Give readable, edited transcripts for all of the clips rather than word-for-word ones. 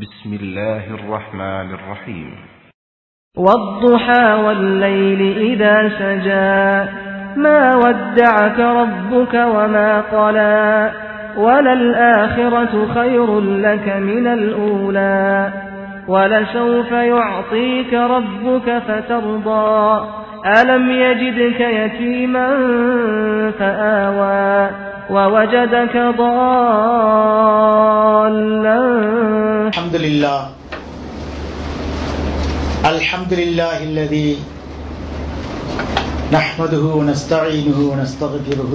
بسم الله الرحمن الرحيم والضحى والليل إذا سجى ما ودعك ربك وما قلى وللآخرة خير لك من الأولى ولسوف يعطيك ربك فترضى ألم يجدك يتيما فآوى ووجدك ضالا. الحمد لله الذي نحمده ونستعينه ونستغفره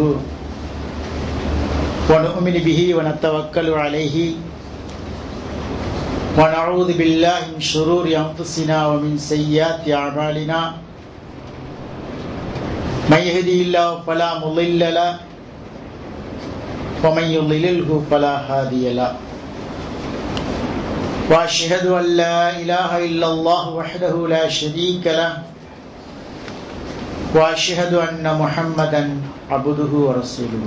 ونؤمن به ونتوكل عليه ونعوذ بالله من شرور أنفسنا ومن سيئات أعمالنا من يهده الله فلا مضل له ومن يضلله فلا هادي له وأشهد أن لا إله إلا الله وحده لا شريك له وأشهد أن محمدا عبده ورسوله.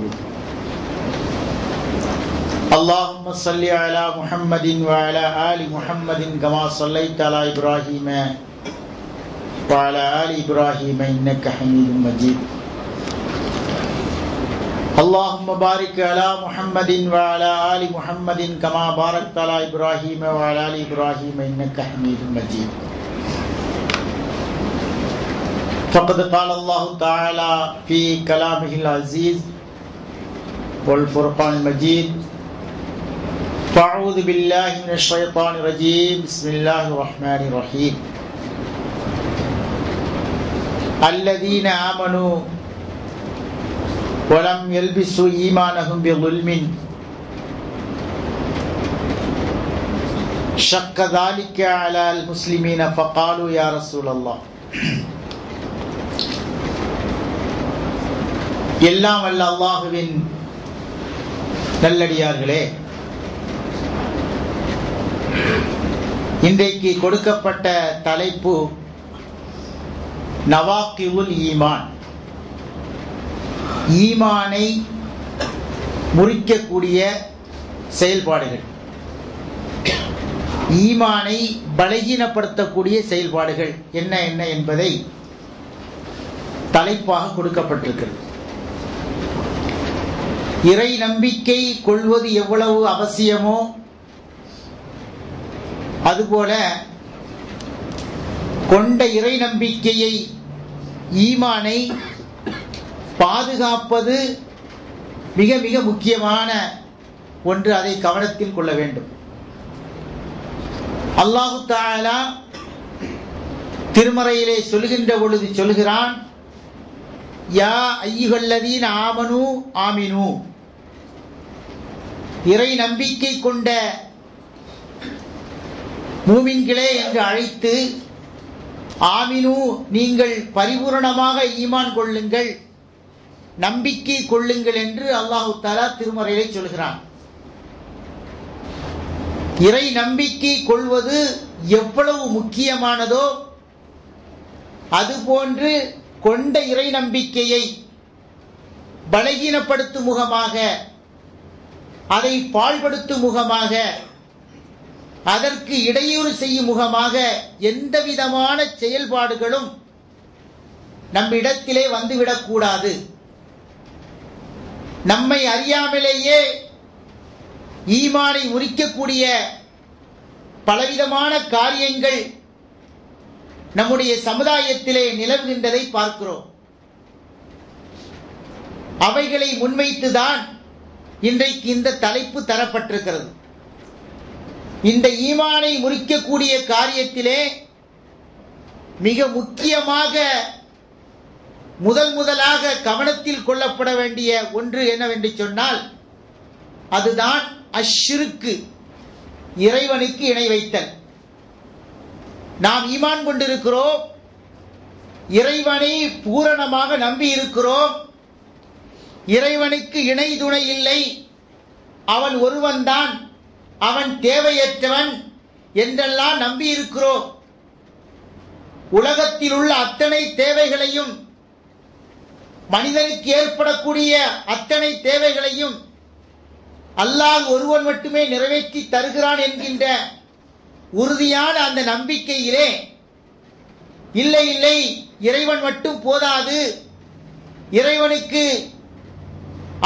اللهم صل على محمد وعلى آل محمد كما صليت على إبراهيم وعلى آل إبراهيم إنك حميد مجيد. اللهم بارك على محمد وعلى آل محمد كما باركت على إبراهيم وعلى آل إبراهيم إنك حميد مجيد. فقد قال الله تعالى في كلامه العزيز والفرقان المجيد فأعوذ بالله من الشيطان الرجيم بسم الله الرحمن الرحيم. الذين آمنوا ولم يلبسوا إيمانهم بظلم شق ذلك على المسلمين فقالوا يا رسول الله. எல்லாம் வல்ல அல்லாஹுவின் நல்லடியார்களே, இன்றைக்கு கொடுக்கப்பட்ட தலைப்பு நவாக்கிவுல் ஈமான், ஈமானை முறிக்கக்கூடிய செயல்பாடுகள், ஈமானை பலகீனப்படுத்தக்கூடிய செயல்பாடுகள் என்ன என்ன என்பதை தலைப்பாக கொடுக்கப்பட்டிருக்கிறது. இறை நம்பிக்கை கொள்வது எவ்வளவு அவசியமோ அதுபோல கொண்ட இறை நம்பிக்கையை, ஈமானை பாதுகாப்பது மிக மிக முக்கியமான ஒன்று. அதை கவனத்தில் கொள்ள வேண்டும். அல்லாஹு தஆலா திருமறையிலே சொல்கின்ற பொழுது சொல்கிறான், யா அய்யுஹல்லதீன ஆமனு ஆமினு, இறை நம்பிக்கை கொண்ட மூமின்களே என்று அழைத்து, ஆமினு நீங்கள் பரிபூரணமாக ஈமான் கொள்ளுங்கள், நம்பிக்கை கொள்ளுங்கள் என்று அல்லாஹு தஆலா திருமறையிலே சொல்கிறான். இறை நம்பிக்கை கொள்வது எவ்வளவு முக்கியமானதோ அதுபோன்று கொண்ட இறை நம்பிக்கையை பலகீனப்படுத்தும் முகமாக, அதை பாழ்படுத்தும் முகமாக, அதற்கு இடையூறு செய்யும் முகமாக எந்த விதமான செயல்பாடுகளும் நம்மிடத்திலே வந்துவிடக்கூடாது. நம்மை அறியாமலேயே ஈமானை முறிக்கக்கூடிய பலவிதமான காரியங்கள் நம்முடைய சமுதாயத்திலே நிலவுகின்றதை பார்க்கிறோம். அவைகளை முன்வைத்துதான் இன்றைக்கு இந்த தலைப்பு தரப்பட்டிருக்கிறது. இந்த ஈமானை முறிக்கக்கூடிய காரியத்திலே மிக முக்கியமாக முதலாக கவனத்தில் கொள்ளப்பட வேண்டிய ஒன்று என்னவென்று சொன்னால், அதுதான் அஷ்ஷிருக்கு, இறைவனுக்கு இணை வைத்தல். நாம் ஈமான் கொண்டிருக்கிறோம், இறைவனை பூரணமாக நம்பி இருக்கிறோம், இறைவனுக்கு இணை துணை இல்லை, அவன் ஒருவன்தான், அவன் தேவையற்றவன் என்றெல்லாம் நம்பி இருக்கிறோம். உலகத்தில் உள்ள அத்தனை தேவைகளையும், மனிதனுக்கு ஏற்படக்கூடிய அத்தனை தேவைகளையும் அல்லாஹ் ஒருவன் மட்டுமே நிறைவேற்றி தருகிறான் என்கின்ற உறுதியான அந்த நம்பிக்கையிலே இல்லை இல்லை இறைவன் மட்டும் போதாது, இறைவனுக்கு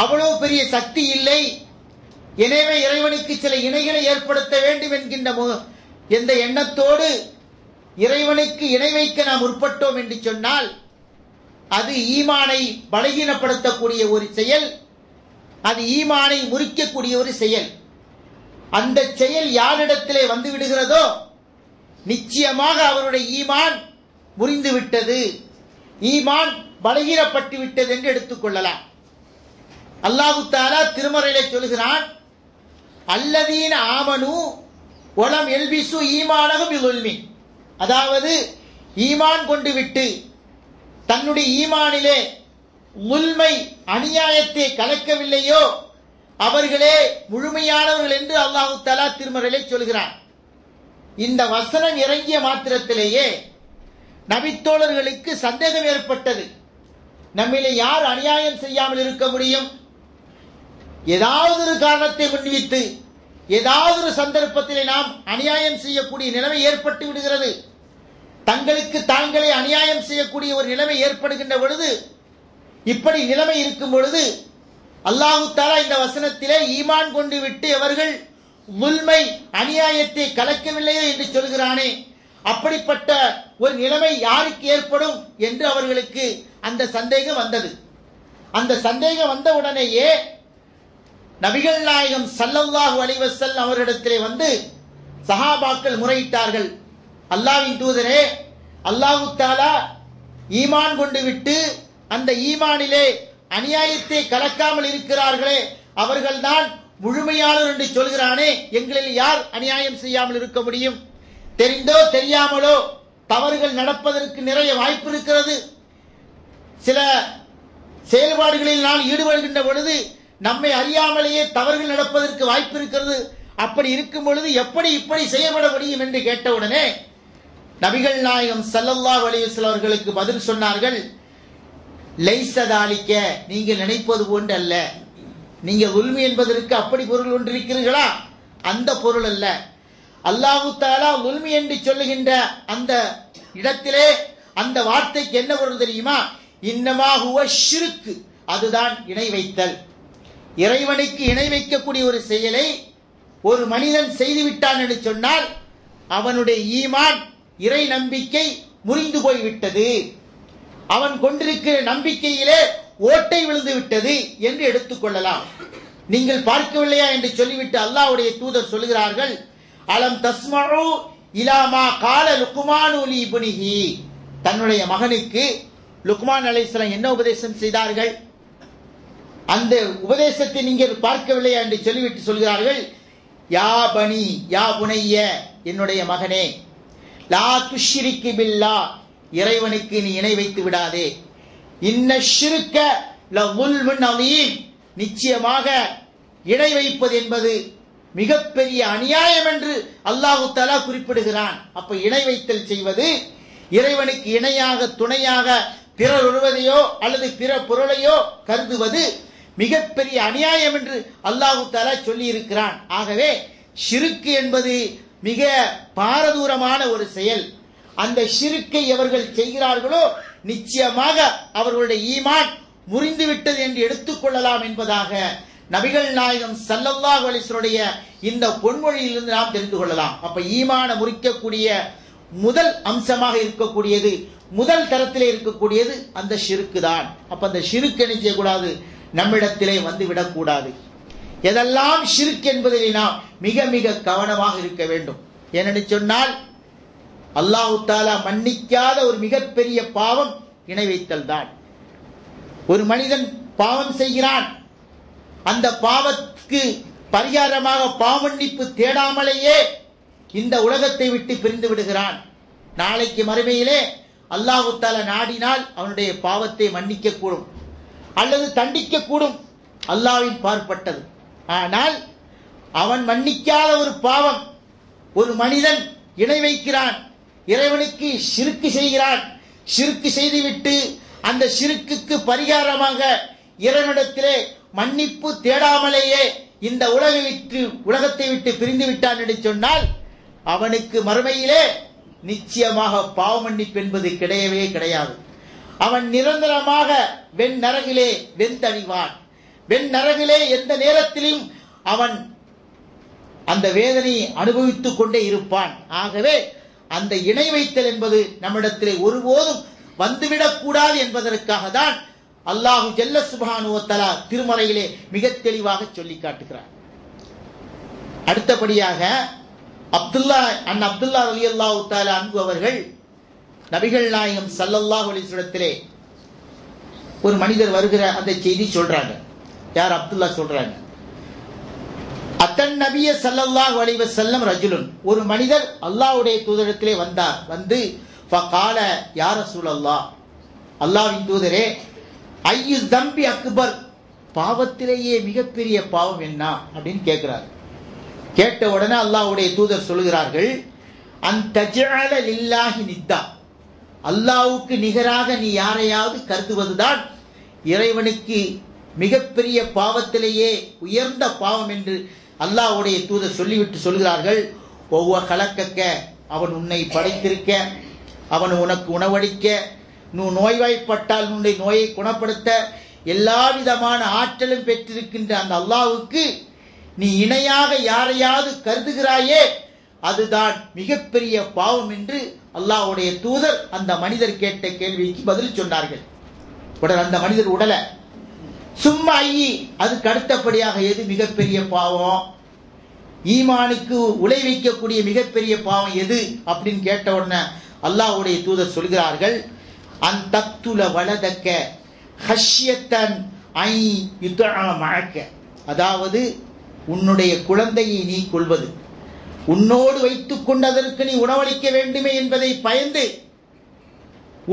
அவ்வளவு பெரிய சக்தி இல்லை, எனவே இறைவனுக்கு சில இணைகளை ஏற்படுத்த வேண்டும் என்கின்ற எந்த எண்ணத்தோடு இறைவனுக்கு இணை வைக்க நாம் முற்பட்டோம் என்று சொன்னால் அது ஈமானை பலகீனப்படுத்தக்கூடிய ஒரு செயல், அது ஈமானை முறிக்கக்கூடிய ஒரு செயல். அந்த செயல் யாரிடத்திலே வந்து விடுகிறதோ நிச்சயமாக அவருடைய ஈமான் முறிந்து விட்டது, ஈமான் பலகீனப்பட்டு விட்டது என்று எடுத்துக்கொள்ளலாம். அல்லாஹு தஆலா திருமறையிலே சொல்கிறான், அல்லதீன ஆமனு வலம் யல்பிசு ஈமானஹும் பிதுல்மி, அதாவது ஈமான் கொண்டு விட்டு தன்னுடைய ஈமானிலே உல்மை அநியாயத்தை கலக்கவில்லையோ அவர்களே முழுமையானவர்கள் என்று அல்லாஹு தஆலா திருமறையிலே சொல்கிறான். இந்த வசனம் இறங்கிய மாத்திரத்திலேயே நபித்தோழர்களுக்கு சந்தேகம் ஏற்பட்டது. நம்மிலே யார் அநியாயம் செய்யாமல் இருக்க முடியும்? ஏதாவது ஒரு காரணத்தை முன்வைத்து ஏதாவது ஒரு சந்தர்ப்பத்திலே நாம் அநியாயம் செய்யக்கூடிய நிலைமை ஏற்பட்டு விடுகிறது. தங்களுக்கு தாங்களே அநியாயம் செய்யக்கூடிய ஒரு நிலைமை ஏற்படுகின்ற பொழுது, இப்படி நிலைமை இருக்கும் பொழுது அல்லாஹு தஆலா இந்த வசனத்திலே ஈமான் கொண்டு விட்டு அவர்கள் முல்மை அநியாயத்தை கலக்கவில்லையோ என்று சொல்கிறானே, அப்படிப்பட்ட ஒரு நிலைமை யாருக்கு ஏற்படும் என்று அவர்களுக்கு அந்த சந்தேகம் வந்தது. அந்த சந்தேகம் வந்த உடனேயே நபிகள் நாயகம் ஸல்லல்லாஹு அலைஹி வஸல்லம் அவரிடத்திலே வந்து சஹாபாக்கள் முறையிட்டார்கள், அல்லாஹ்வின் தூதரே, அல்லாஹு தஆலா ஈமான் கொண்டு விட்டு அந்த ஈமானிலே அநியாயத்தை கலக்காமல் இருக்கிறார்களே அவர்கள்தான் முழுமையாளர் என்று சொல்கிறானே, எங்களில் யார் அநியாயம் செய்யாமல் இருக்க முடியும்? தெரிந்தோ தெரியாமலோ தவறுகள் நடப்பதற்கு நிறைய வாய்ப்பு இருக்கிறது. சில செயல்பாடுகளில் நாம் ஈடுபடுகின்ற பொழுது நம்மை அறியாமலேயே தவறுகள் நடப்பதற்கு வாய்ப்பு இருக்கிறது. அப்படி இருக்கும் பொழுது எப்படி இப்படி செயல்பட முடியும் என்று கேட்டவுடனே நபிகள் நாயகம் ஸல்லல்லாஹு அலைஹி வஸல்லம் அவர்களுக்கு பதில் சொன்னார்கள், லைஸதாலிக்க, நீங்கள் நினைப்பது போன்று அல்ல. நீங்க உல்மி என்பதற்கு அப்படி பொருள் ஒன்று இருக்கிறீர்களா? அந்த பொருள் அல்ல. அல்லாஹு தஆலா உல்மி என்று சொல்லுகின்ற அந்த இடத்திலே அந்த வார்த்தைக்கு என்ன பொருள் தெரியுமா? இன்னமா ஹுவ ஷிர்க், அதுதான் இணை வைத்தல். இறைவனுக்கு இணை வைக்கக்கூடிய ஒரு செயலை ஒரு மனிதன் செய்துவிட்டான் என்று சொன்னால் அவனுடைய ஈமான் இறை நம்பிக்கை முறிந்து போய்விட்டது, அவன் கொண்டிருக்கிற நம்பிக்கையிலே ஓட்டை விழுந்து விட்டது என்று எடுத்துக்கொள்ளலாம். நீங்கள் பார்க்கவில்லையா என்று சொல்லிவிட்டு அல்லாஹ்வுடைய தூதர் சொல்கிறார்கள், அலம் தஸ்மஉ இலாமா கால லுக்மானு லி இப்னிஹி, தன்னுடைய மகனுக்கு லுக்மான் அலைஹிஸ்ஸலாம் என்ன உபதேசம் செய்தார்கள்? அந்த உபதேசத்தை நீங்கள் பார்க்கவில்லையா என்று சொல்லிவிட்டு சொல்கிறார்கள், யா பனி யா புனைய, என்னுடைய மகனே, லா துஷ்ரிக்கு பில்லாஹ், இறைவனுக்கு நீ இணை வைத்து விடாதே, இன்ன ஷிர்க லظுல்முன் அதீம், நிச்சயமாக இணை வைப்பது என்பது மிகப்பெரிய அநியாயம் என்று அல்லாஹு தஆலா குறிப்பிடுகிறான். அப்ப இணை வைத்தல் செய்வது, இறைவனுக்கு இணையாக துணையாக பிறர் ஒருவதையோ அல்லது பிற பொருளையோ கருதுவது மிகப்பெரிய அநியாயம் என்று அல்லாஹு தஆலா சொல்லி இருக்கிறான். ஆகவே ஷிர்க் என்பது மிக பாரதூரமான ஒரு செயல். அந்த ஷிர்க்கை எவர்கள் செய்கிறார்களோ நிச்சயமாக அவர்களுடைய ஈமான் முறிந்துவிட்டது என்று எடுத்துக்கொள்ளலாம் என்பதாக நபிகள் நாயகம் ஸல்லல்லாஹு அலைஹி வஸல்லம் இந்த பொன்மொழியிலிருந்து நாம் தெரிந்து கொள்ளலாம். அப்ப ஈமான முறிக்கக்கூடிய முதல் அம்சமாக இருக்கக்கூடியது, முதல் தரத்திலே இருக்கக்கூடியது அந்த ஷிர்க் தான். அப்ப அந்த ஷிர்க் என்ன செய்யக்கூடாது? நம்மிடத்திலே வந்து விடக்கூடாது. எதெல்லாம் ஷிர்க் என்பதில் நாம் மிக மிக கவனமாக இருக்க வேண்டும். ஏனென்று சொன்னால் அல்லாஹு தஆலா மன்னிக்காத ஒரு மிகப்பெரிய பாவம் இணை வைத்தல் தான். ஒரு மனிதன் பாவம் செய்கிறான், அந்த பாவத்துக்கு பரிகாரமாக பாவமன்னிப்பு தேடாமலேயே இந்த உலகத்தை விட்டு பிரிந்து விடுகிறான். நாளைக்கு மறுமையிலே அல்லாஹு தஆலா நாடினால் அவனுடைய பாவத்தை மன்னிக்க கூடும் அல்லது தண்டிக்க கூடும், அல்லாஹ்வின் பார்ப்பட்டது. ஆனால் அவன் மன்னிக்காத ஒரு பாவம், ஒரு மனிதன் இணை வைக்கிறான், இறைவனுக்கு ஷிர்க் செய்கிறான், ஷிர்க் செய்துவிட்டு அந்த ஷிர்க்குக்கு பரிகாரமாக இறைவனிடத்திலே மன்னிப்பு தேடாமலேயே இந்த உலகத்தை விட்டு பிரிந்து விட்டான் என்று சொன்னால் அவனுக்கு மறுமையிலே நிச்சயமாக பாவ மன்னிப்பு என்பது கிடையவே கிடையாது. அவன் நிரந்தரமாக வெண் நரகிலே வெந்தணிவான். வெண் நரகிலே எந்த நேரத்திலும் அவன் அந்த வேதனையை அனுபவித்துக் கொண்டே இருப்பான். ஆகவே அந்த இணை வைத்தல் என்பது நம்மிடத்திலே ஒருபோதும் வந்துவிடக் கூடாது என்பதற்காக தான் அல்லாஹு ஜல்ல சுப்ஹானஹு வ தஆலா திருமறையிலே மிக தெளிவாக சொல்லி காட்டுகிறார். அடுத்தபடியாக அப்துல்லா ரலியல்லாஹு தஆலா அன்ஹு அவர்கள் நபிகள் நாயகம் ஸல்லல்லாஹு அலைஹி வஸல்லத்திலே ஒரு மனிதர் வருகிற அந்த செய்தி சொல்றாங்க. யார்? அப்துல்லா சொல்றாங்க. அத்தன் நபிய ஸல்லல்லாஹு அலைஹி வஸல்லம் ரஜுலுன், ஒரு மனிதர் அல்லாஹ்வுடைய தூதரிடத்திலே வந்தார். வந்து ஃபகால யா ரசூலல்லாஹ், அல்லாஹ்வின் தூதரே, ஐயு தம்பி அக்பர், பாவத்திலேயே மிகப்பெரிய பாவம் என்ன அப்படின்னு கேட்கிறார். கேட்ட உடனே அல்லாஹ்வுடைய தூதர் சொல்கிறார்கள், அன்தஜஅல லில்லாஹி நித்தா, அல்லாஹ்வுக்கு நிகராக நீ யாரையாவது கருதுவதுதான் இறைவனுக்கு மிகப்பெரிய பாவத்திலேயே உயர்ந்த பாவம் என்று அல்லாஹ்வுடைய தூதர் சொல்லிவிட்டு சொல்கிறார்கள். ஒவ்வொரு கலக்கக்க, அவன் உன்னை படைத்திருக்க, அவன் உனக்கு உணவளிக்க, நீ நோய்வாய்ப்பட்டால் உன்னுடைய நோயை குணப்படுத்த எல்லா விதமான ஆற்றலும் பெற்றிருக்கின்ற அந்த அல்லாஹ்வுக்கு நீ இணையாக யாரையாவது கருதுகிறாயே, அதுதான் மிகப்பெரிய பாவம் என்று அல்லாஹ்வுடைய தூதர் அந்த மனிதர் கேட்ட கேள்விக்கு பதில் சொன்னார்கள். உடனே அந்த மனிதர் உடல சும்மா ஐயி, அதுக்கு அடுத்தபடியாக எது மிகப்பெரிய பாவம், ஈமானுக்கு உலை வைக்கக்கூடிய மிகப்பெரிய பாவம் எது அப்படின்னு கேட்ட உடனே அல்லாஹ்வுடைய தூதர் சொல்கிறார்கள், அந்தக்துல வலதக்க ஹஷ்யத்தன் ஐ யுதஅமஅக, அதாவது உன்னுடைய குழந்தையை நீ கொள்வது, உன்னோடு வைத்துக் கொண்டதற்கு நீ உணவளிக்க வேண்டுமே என்பதை பயந்து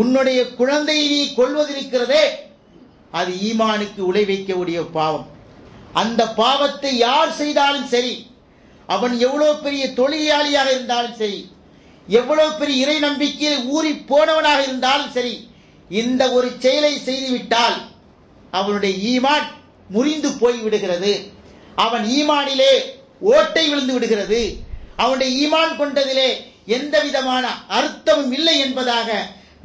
உன்னுடைய குழந்தையை நீ கொள்வதிருக்கிறதே, அது ஈமானுக்கு உலை வைக்கக்கூடிய பாவம். அந்த பாவத்தை யார் செய்தாலும் சரி, அவன் எவ்வளவு பெரிய தொழிலாளியாக இருந்தாலும் சரி, எவ்வளவு பெரிய இறை நம்பிக்கையில் ஊறி போனவனாக இருந்தாலும் சரி, இந்த ஒரு செயலை செய்துவிட்டால் அவனுடைய ஈமான் முறிந்து போய் விடுகிறது. அவன் ஈமானிலே ஓட்டை விழுந்து விடுகிறது. அவனுடைய ஈமான் கொண்டதிலே எந்த விதமான அர்த்தமும் இல்லை என்பதாக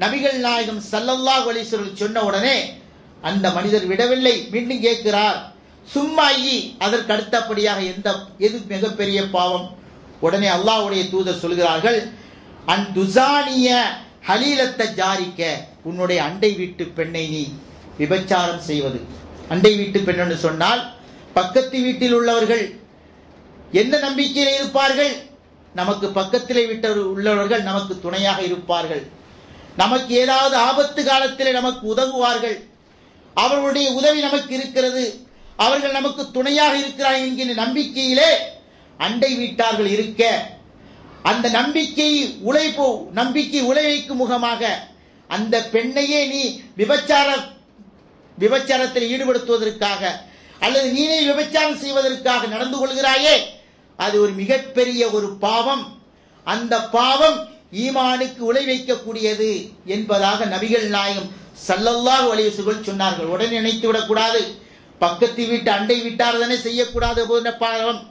நபிகள் நாயகம் ஸல்லல்லாஹு அலைஹி வஸல்லம் சொன்ன உடனே அந்த மனிதர் விடவில்லை, மீண்டும் கேட்கிறார், சும்மா ஐயி, அதற்கு அடுத்தபடியாக எது மிகப்பெரிய பாவம்? உடனே அல்லாஹ்வுடைய தூதர் சொல்கிறார்கள், அன் துசானிய ஹலீலத்த ஜாரிக்க, உன்னுடைய அண்டை வீட்டு பெண்ணை நீ விபச்சாரம் செய்வது. அண்டை வீட்டு பெண் என்று சொன்னால் பக்கத்து வீட்டில் உள்ளவர்கள் எந்த நம்பிக்கையில் இருப்பார்கள்? நமக்கு பக்கத்திலே உள்ளவர்கள் நமக்கு துணையாக இருப்பார்கள், நமக்கு ஏதாவது ஆபத்து காலத்திலே நமக்கு உதவுவார்கள், அவர்களுடைய உதவி நமக்கு இருக்கிறது, அவர்கள் நமக்கு துணையாக இருக்கிறார்கள் என்கிற நம்பிக்கையிலே அண்டை வீட்டார்கள் இருக்க, அந்த நம்பிக்கை உழைக்கும் முகமாக அந்த பெண்ணையே நீ விபச்சாரத்தில் ஈடுபடுத்துவதற்காக அல்லது நீனே விபச்சாரம் செய்வதற்காக நடந்து கொள்கிறாயே, அது ஒரு மிகப்பெரிய ஒரு பாவம். அந்த பாவம் ஈமானுக்கு உலை வைக்கக்கூடியது என்பதாக நபிகள் நாயகம் ஸல்லல்லாஹு அலைஹி வஸல்லம் சொன்னார்கள். உடனே நினைத்து விடக்கூடாது, பக்கத்து வீட்டு அண்டை வீட்டார் தானே செய்யக்கூடாது போன்ற பாவம்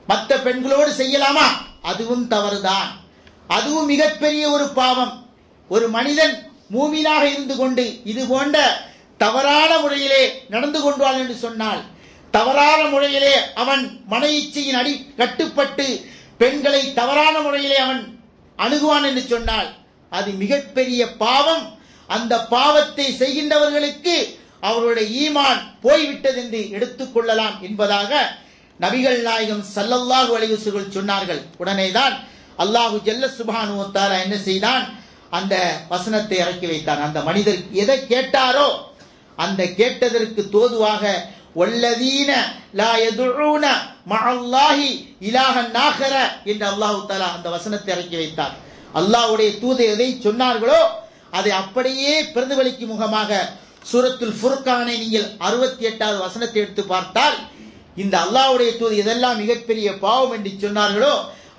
மற்ற பெண்களோடு செய்யலாமா? அதுவும் தவறுதான், அதுவும் மிகப்பெரிய ஒரு பாவம். ஒரு மனிதன் மூமினாக இருந்து கொண்டு இது போன்ற தவறான முறையிலே நடந்து கொண்டான் என்று சொன்னால், தவறான முறையிலே அவன் மன இச்சையின் அடி கட்டுப்பட்டு பெண்களை தவறான முறையிலே அவன் அணுகுவான் என்று சொன்னால் அது மிகப்பெரிய பாவம். அந்த பாவத்தை செய்கின்றவர்களுக்கு அவருடைய ஈமான் போய்விட்டது என்று எடுத்துக் கொள்ளலாம் என்பதாக நபிகள் நாயகம் ஸல்லல்லாஹு அலைஹி வஸல்லம் சொன்னார்கள். உடனேதான் அல்லாஹு ஜல்ல சுப்ஹானஹு வ தஆலா என்ன செய்தான்? அந்த வசனத்தை இறக்கி வைத்தான். அந்த மனிதர் எதை கேட்டாரோ அந்த கேட்டதற்கு தோதுவாக வல்லதீன லா யதுஊன மஅல்லாஹி இலாஹன் ஆகர என்று அல்லாஹ் தஆலா அந்த வசனத்தை இறக்கி வைத்தார். அல்லாஹ்வுடைய தூதர் எதை சொன்னார்களோ அதை அப்படியே பிரதிபலிக்கும் முகமாக சூரத்துல் ஃபுர்கானை நீங்கள் 68வது வசனத்தை எடுத்து பார்த்தால், இந்த அல்லாஹ்வுடைய தூதர் இதெல்லாம் மிகப்பெரிய பாவம் என்று சொன்னார்களோ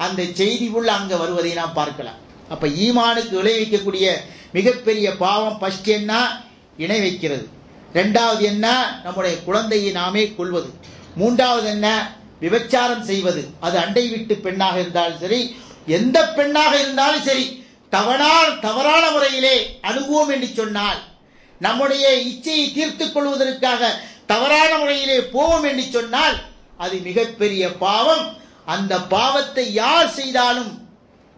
அந்த செய்தி உள்ள அங்க வருவதை நாம் பார்க்கலாம். அப்ப ஈமானுக்கு விளைவிக்கக்கூடிய மிகப்பெரிய பாவம் ஃபர்ஸ்ட் என்ன? இணை வைக்கிறது. இரண்டாவது என்ன? நம்முடைய குழந்தையை நாமே கொள்வது. மூன்றாவது என்ன? விபச்சாரம் செய்வது. அது அண்டை வீட்டு பெண்ணாக இருந்தாலும் சரி, எந்த பெண்ணாக இருந்தாலும் சரி தவறான முறையிலே அணுகுவோம் என்று சொன்னால், நம்முடைய இச்சையை தீர்த்துக் கொள்வதற்காக தவறான முறையிலே போவோம் என்று சொன்னால் அது மிகப்பெரிய பாவம். அந்த பாவத்தை யார் செய்தாலும்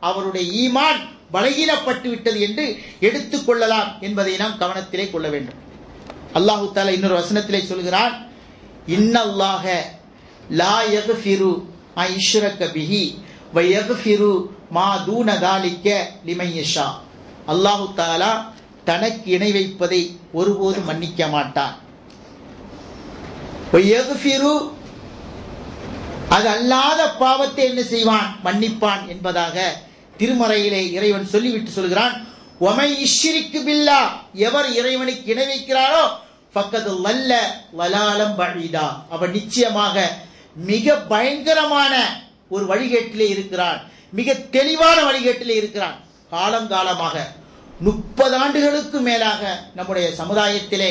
அவருடைய ஈமான் பலகீனப்பட்டு விட்டது என்று எடுத்துக் கொள்ளலாம் என்பதை நாம் கவனத்திலே கொள்ள வேண்டும். அல்லாஹு தஆலா இன்னொரு வசனத்திலே சொல்கிறான், இன்னல்லாஹ லா யக்ஃபிரு அன் யுஷ்ரக பிஹி வ யக்ஃபிரு மா தூன தாலிக லிமன் யஷா. அல்லாஹு தஆலா தனக்கு இணை வைப்பதை ஒருபோதும் மன்னிக்க மாட்டான். வ யக்ஃபிரு அது அல்லாத பாவத்தை என்ன செய்வான், மன்னிப்பான் என்பதாக திருமறையிலே இறைவன் சொல்லிவிட்டு சொல்கிறான், ஒமை இஷ்ரிக்கு பில்லா, எவர் இறைவனுக்கு இணை வைக்கிறாரோ ஃபக்கது லல்ல வலாலம் பஈதா, அவன் நிச்சயமாக மிக பயங்கரமான ஒரு வழிகேட்டிலே இருக்கிறான், மிக தெளிவான வழிகேட்டிலே இருக்கிறான். காலங்காலமாக 30 ஆண்டுகளுக்கு மேலாக நம்முடைய சமுதாயத்திலே